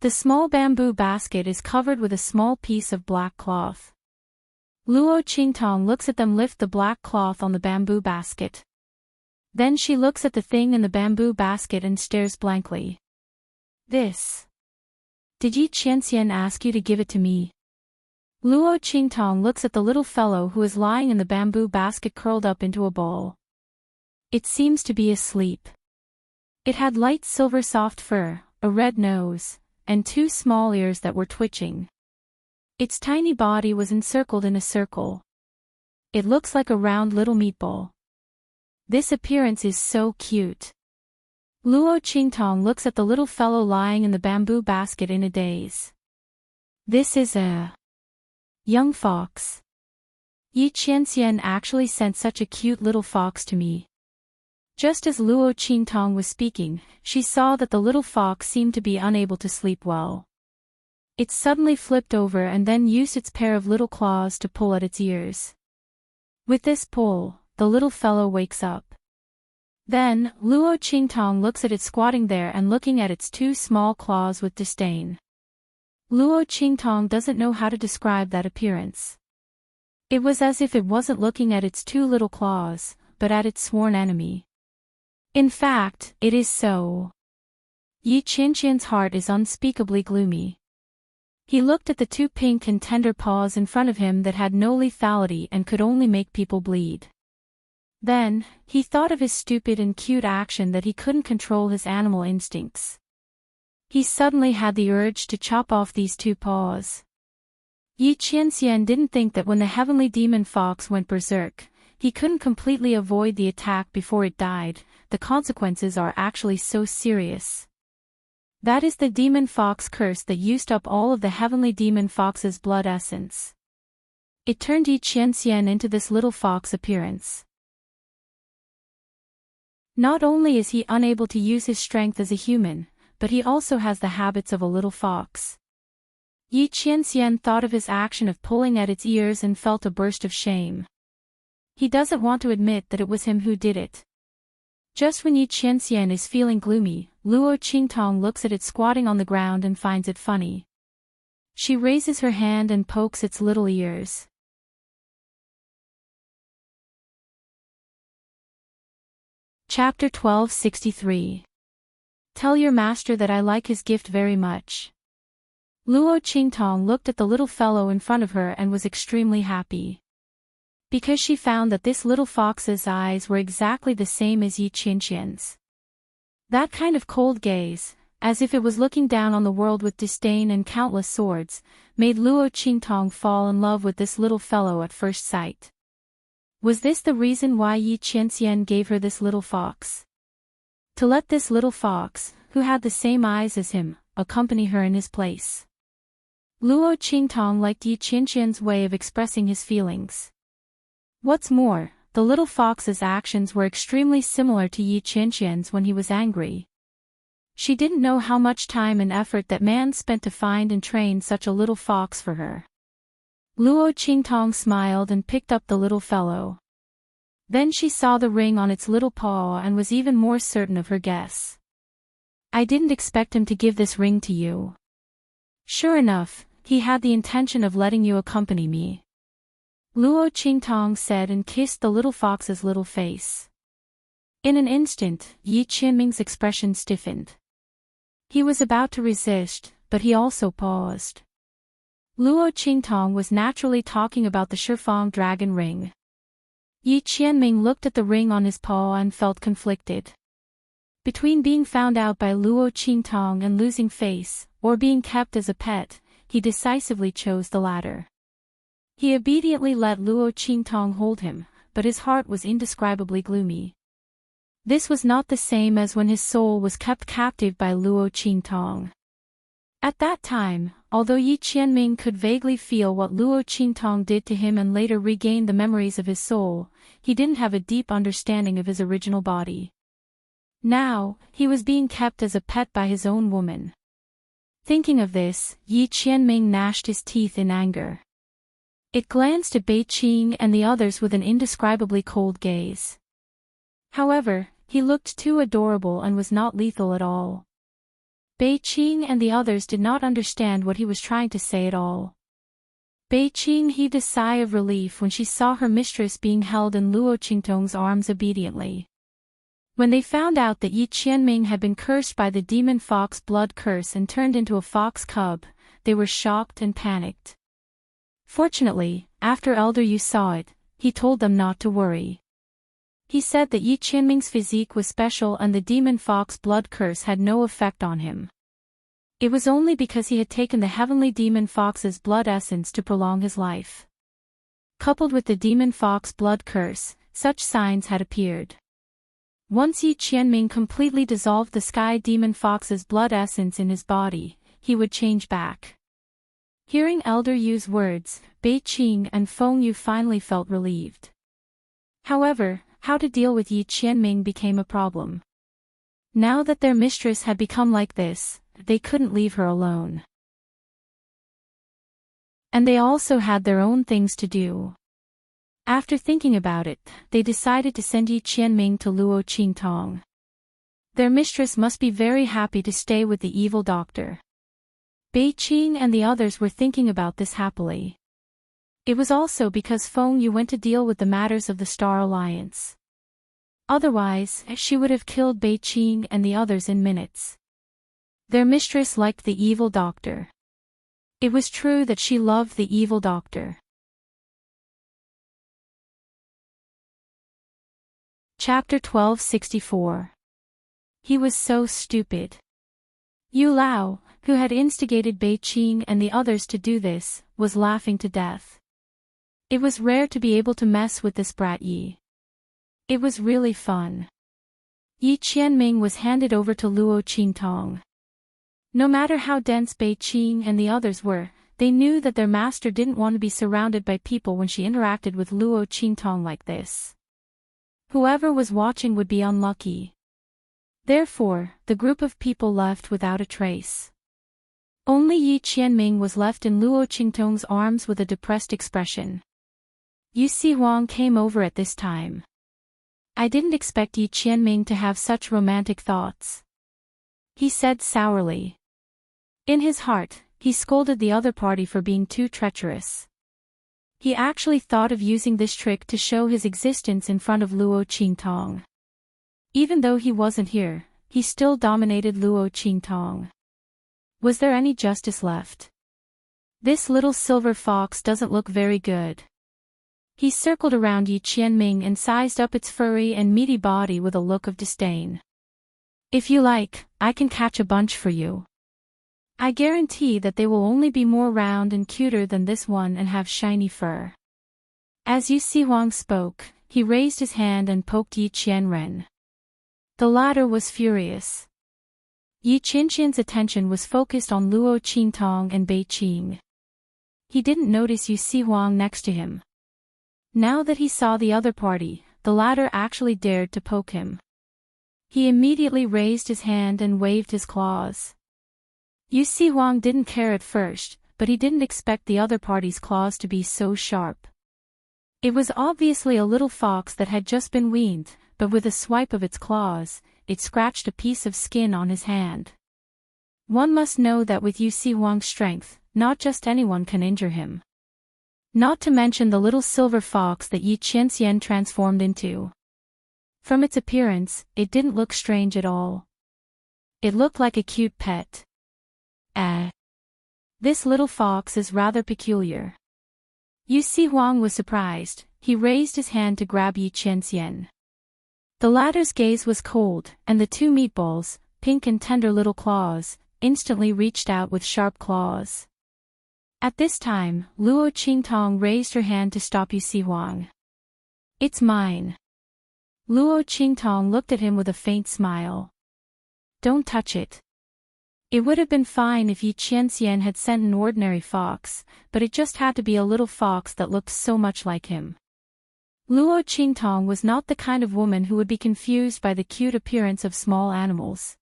The small bamboo basket is covered with a small piece of black cloth. Luo Qingtong looks at them lift the black cloth on the bamboo basket. Then she looks at the thing in the bamboo basket and stares blankly. This. Did Yi Qianxian ask you to give it to me? Luo Qingtong looks at the little fellow who is lying in the bamboo basket curled up into a ball. It seems to be asleep. It had light silver soft fur, a red nose, and 2 small ears that were twitching. Its tiny body was encircled in a circle. It looks like a round little meatball. This appearance is so cute. Luo Qingtong looks at the little fellow lying in the bamboo basket in a daze. This is a young fox. Yi Qianxian actually sent such a cute little fox to me. Just as Luo Qingtong was speaking, she saw that the little fox seemed to be unable to sleep well. It suddenly flipped over and then used its pair of little claws to pull at its ears. With this pull, the little fellow wakes up. Then, Luo Qingtong looks at it squatting there and looking at its 2 small claws with disdain. Luo Qingtong doesn't know how to describe that appearance. It was as if it wasn't looking at its 2 little claws, but at its sworn enemy. In fact, it is so. Yi Qianxian's heart is unspeakably gloomy. He looked at the 2 pink and tender paws in front of him that had no lethality and could only make people bleed. Then, he thought of his stupid and cute action that he couldn't control his animal instincts. He suddenly had the urge to chop off these 2 paws. Yi Qianxian didn't think that when the heavenly demon fox went berserk, he couldn't completely avoid the attack before it died. The consequences are actually so serious. That is the demon fox curse that used up all of the heavenly demon fox's blood essence. It turned Yi Qianxian into this little fox appearance. Not only is he unable to use his strength as a human, but he also has the habits of a little fox. Yi Qianxian thought of his action of pulling at its ears and felt a burst of shame. He doesn't want to admit that it was him who did it. Just when Yi Qianxian is feeling gloomy, Luo Qingtong looks at it squatting on the ground and finds it funny. She raises her hand and pokes its little ears. Chapter 1263. Tell your master that I like his gift very much. Luo Qingtong looked at the little fellow in front of her and was extremely happy. Because she found that this little fox's eyes were exactly the same as Yi Qianxian's. That kind of cold gaze, as if it was looking down on the world with disdain and countless swords, made Luo Qingtong fall in love with this little fellow at first sight. Was this the reason why Yi Qianxian gave her this little fox? To let this little fox, who had the same eyes as him, accompany her in his place. Luo Qingtong liked Yi Qianxian's way of expressing his feelings. What's more, the little fox's actions were extremely similar to Yi Qianxian's when he was angry. She didn't know how much time and effort that man spent to find and train such a little fox for her. Luo Qingtong smiled and picked up the little fellow. Then she saw the ring on its little paw and was even more certain of her guess. I didn't expect him to give this ring to you. Sure enough, he had the intention of letting you accompany me. Luo Qingtong said and kissed the little fox's little face. In an instant, Yi Qianming's expression stiffened. He was about to resist, but he also paused. Luo Qingtong was naturally talking about the Shifang dragon ring. Yi Qianming looked at the ring on his paw and felt conflicted. Between being found out by Luo Qingtong and losing face, or being kept as a pet, he decisively chose the latter. He obediently let Luo Qingtong hold him, but his heart was indescribably gloomy. This was not the same as when his soul was kept captive by Luo Qingtong. At that time, although Yi Qianming could vaguely feel what Luo Qingtong did to him and later regained the memories of his soul, he didn't have a deep understanding of his original body. Now, he was being kept as a pet by his own woman. Thinking of this, Yi Qianming gnashed his teeth in anger. It glanced at Bei Qing and the others with an indescribably cold gaze. However, he looked too adorable and was not lethal at all. Bei Qing and the others did not understand what he was trying to say at all. Bei Qing heaved a sigh of relief when she saw her mistress being held in Luo Qingtong's arms obediently. When they found out that Yi Qianming had been cursed by the demon fox blood curse and turned into a fox cub, they were shocked and panicked. Fortunately, after Elder Yu saw it, he told them not to worry. He said that Yi Qianming's physique was special and the demon fox blood curse had no effect on him. It was only because he had taken the heavenly demon fox's blood essence to prolong his life. Coupled with the demon fox blood curse, such signs had appeared. Once Yi Qianming completely dissolved the sky demon fox's blood essence in his body, he would change back. Hearing Elder Yu's words, Bei Qing and Feng Yu finally felt relieved. However, how to deal with Yi Qianming became a problem. Now that their mistress had become like this, they couldn't leave her alone. And they also had their own things to do. After thinking about it, they decided to send Yi Qianming to Luo Qingtong. Their mistress must be very happy to stay with the evil doctor. Bei Qing and the others were thinking about this happily. It was also because Feng Yu went to deal with the matters of the Star Alliance. Otherwise, she would have killed Bei Qing and the others in minutes. Their mistress liked the evil doctor. It was true that she loved the evil doctor. Chapter 1264. He was so stupid. Yu Lao, who had instigated Bei Qing and the others to do this, was laughing to death. It was rare to be able to mess with this brat Yi. It was really fun. Yi Qianming was handed over to Luo Qingtong. No matter how dense Bei Qing and the others were, they knew that their master didn't want to be surrounded by people when she interacted with Luo Qingtong like this. Whoever was watching would be unlucky. Therefore, the group of people left without a trace. Only Yi Qianming was left in Luo Qingtong's arms with a depressed expression. Yu Si Huang came over at this time. I didn't expect Yi Qianming to have such romantic thoughts, he said sourly. In his heart, he scolded the other party for being too treacherous. He actually thought of using this trick to show his existence in front of Luo Qingtong. Even though he wasn't here, he still dominated Luo Qingtong. Was there any justice left? This little silver fox doesn't look very good. He circled around Yi Qianming and sized up its furry and meaty body with a look of disdain. If you like, I can catch a bunch for you. I guarantee that they will only be more round and cuter than this one and have shiny fur. As Yu Si Huang spoke, he raised his hand and poked Yi Qianren. The latter was furious. Yi Qianqian's attention was focused on Luo Qingtong and Bei Qing. He didn't notice Yu Si Huang next to him. Now that he saw the other party, the latter actually dared to poke him. He immediately raised his hand and waved his claws. Yu Si Huang didn't care at first, but he didn't expect the other party's claws to be so sharp. It was obviously a little fox that had just been weaned, but with a swipe of its claws, it scratched a piece of skin on his hand. One must know that with Yu Si Huang's strength, not just anyone can injure him. Not to mention the little silver fox that Yi Qianxian transformed into. From its appearance, it didn't look strange at all. It looked like a cute pet. This little fox is rather peculiar. Yu Si Huang was surprised. He raised his hand to grab Yi Qianxian. The latter's gaze was cold, and the two meatballs, pink and tender little claws, instantly reached out with sharp claws. At this time, Luo Qingtong raised her hand to stop Yu Si Huang. It's mine. Luo Qingtong looked at him with a faint smile. Don't touch it. It would have been fine if Yi Qianxian had sent an ordinary fox, but it just had to be a little fox that looked so much like him. Luo Qingtong was not the kind of woman who would be confused by the cute appearance of small animals.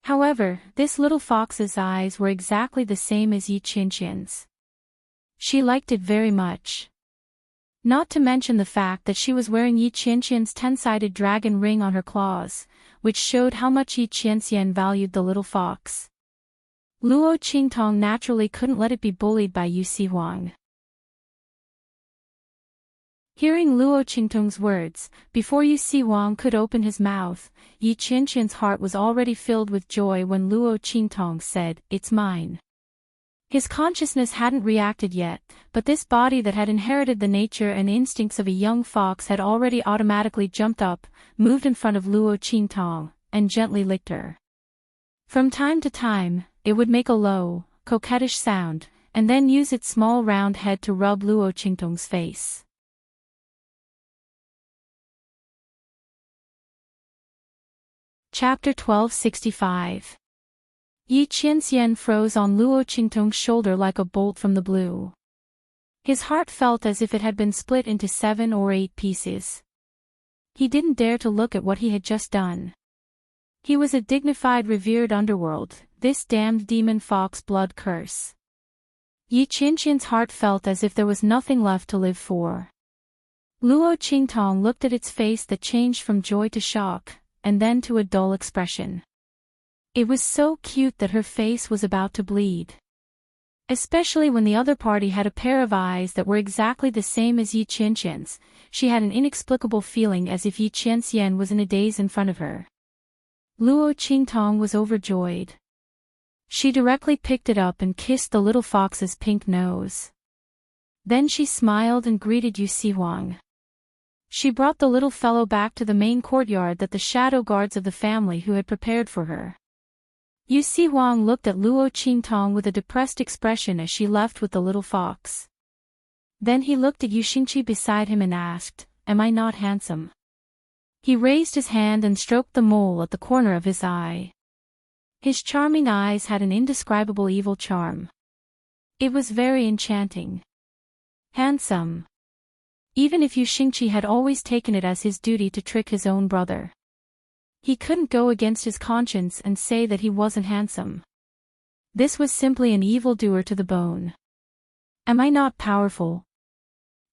However, this little fox's eyes were exactly the same as Yi Qianxian's. She liked it very much. Not to mention the fact that she was wearing Yi Qianxian's 10-sided dragon ring on her claws, which showed how much Yi Qianxian valued the little fox. Luo Qingtong naturally couldn't let it be bullied by Yu Si Huang. Hearing Luo Qingtong's words, before Yu Si Huang could open his mouth, Yi Qianxian's heart was already filled with joy when Luo Qingtong said, "It's mine." His consciousness hadn't reacted yet, but this body that had inherited the nature and instincts of a young fox had already automatically jumped up, moved in front of Luo Qingtong, and gently licked her. From time to time, it would make a low, coquettish sound, and then use its small round head to rub Luo Qingtong's face. Chapter 1265. Yi Qianxian froze on Luo Qingtong's shoulder like a bolt from the blue. His heart felt as if it had been split into 7 or 8 pieces. He didn't dare to look at what he had just done. He was a dignified revered underworld, this damned demon fox blood curse. Yi Qianxian's heart felt as if there was nothing left to live for. Luo Qingtong looked at its face that changed from joy to shock, and then to a dull expression. It was so cute that her face was about to bleed. Especially when the other party had a pair of eyes that were exactly the same as Yi Qianxian's, she had an inexplicable feeling as if Yi Qianxian was in a daze in front of her. Luo Qingtong was overjoyed. She directly picked it up and kissed the little fox's pink nose. Then she smiled and greeted Yu Si Huang. She brought the little fellow back to the main courtyard that the shadow guards of the family who had prepared for her. Yu Si Huang looked at Luo Qingtong with a depressed expression as she left with the little fox. Then he looked at Yu Xingqi beside him and asked, "Am I not handsome?" He raised his hand and stroked the mole at the corner of his eye. His charming eyes had an indescribable evil charm. It was very enchanting. Handsome. Even if Yu Xingqi had always taken it as his duty to trick his own brother. He couldn't go against his conscience and say that he wasn't handsome. This was simply an evildoer to the bone. Am I not powerful?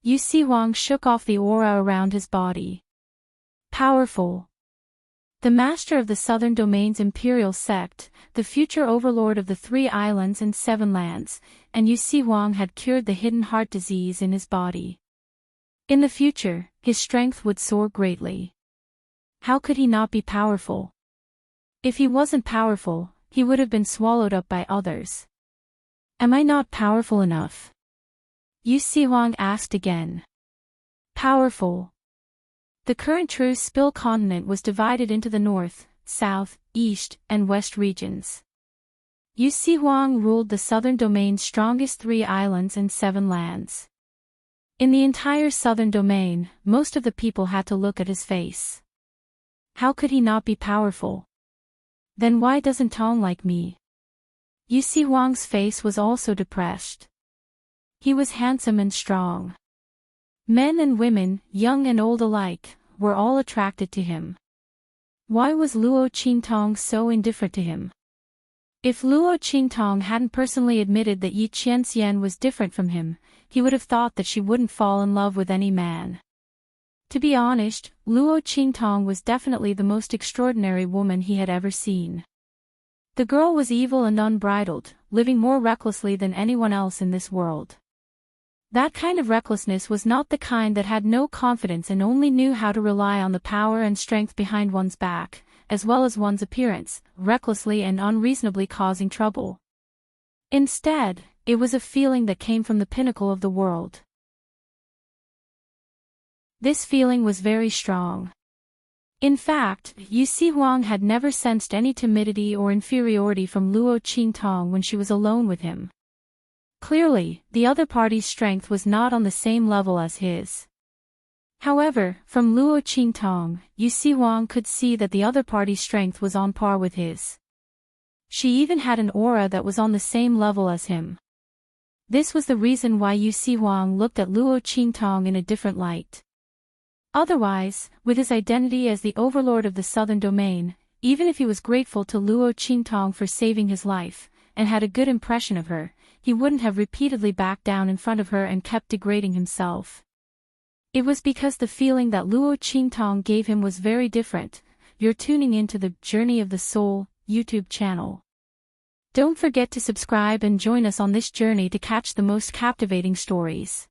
Yu Si Huang shook off the aura around his body. Powerful. The master of the Southern Domain's imperial sect, the future overlord of the 3 islands and 7 lands, and Yu Si Huang had cured the hidden heart disease in his body. In the future, his strength would soar greatly. How could he not be powerful? If he wasn't powerful, he would have been swallowed up by others. Am I not powerful enough? Yu Si Huang asked again. Powerful. The current True Spill continent was divided into the north, south, east, and west regions. Yu Si Huang ruled the Southern Domain's strongest 3 islands and 7 lands. In the entire Southern Domain, most of the people had to look at his face. How could he not be powerful? Then why doesn't Tong like me? Yu Si Huang's face was also depressed. He was handsome and strong. Men and women, young and old alike, were all attracted to him. Why was Luo Qingtong so indifferent to him? If Luo Qingtong hadn't personally admitted that Yi Qianxian was different from him, he would have thought that she wouldn't fall in love with any man. To be honest, Luo Qingtong was definitely the most extraordinary woman he had ever seen. The girl was evil and unbridled, living more recklessly than anyone else in this world. That kind of recklessness was not the kind that had no confidence and only knew how to rely on the power and strength behind one's back, as well as one's appearance, recklessly and unreasonably causing trouble. Instead, it was a feeling that came from the pinnacle of the world. This feeling was very strong. In fact, Yu Si Huang had never sensed any timidity or inferiority from Luo Qingtong when she was alone with him. Clearly, the other party's strength was not on the same level as his. However, from Luo Qingtong, Yu Si Huang could see that the other party's strength was on par with his. She even had an aura that was on the same level as him. This was the reason why Yu Si Huang looked at Luo Qingtong in a different light. Otherwise, with his identity as the overlord of the Southern Domain, even if he was grateful to Luo Qingtong for saving his life, and had a good impression of her, he wouldn't have repeatedly backed down in front of her and kept degrading himself. It was because the feeling that Luo Qingtong gave him was very different. You're tuning into the Journey of the Soul YouTube channel. Don't forget to subscribe and join us on this journey to catch the most captivating stories.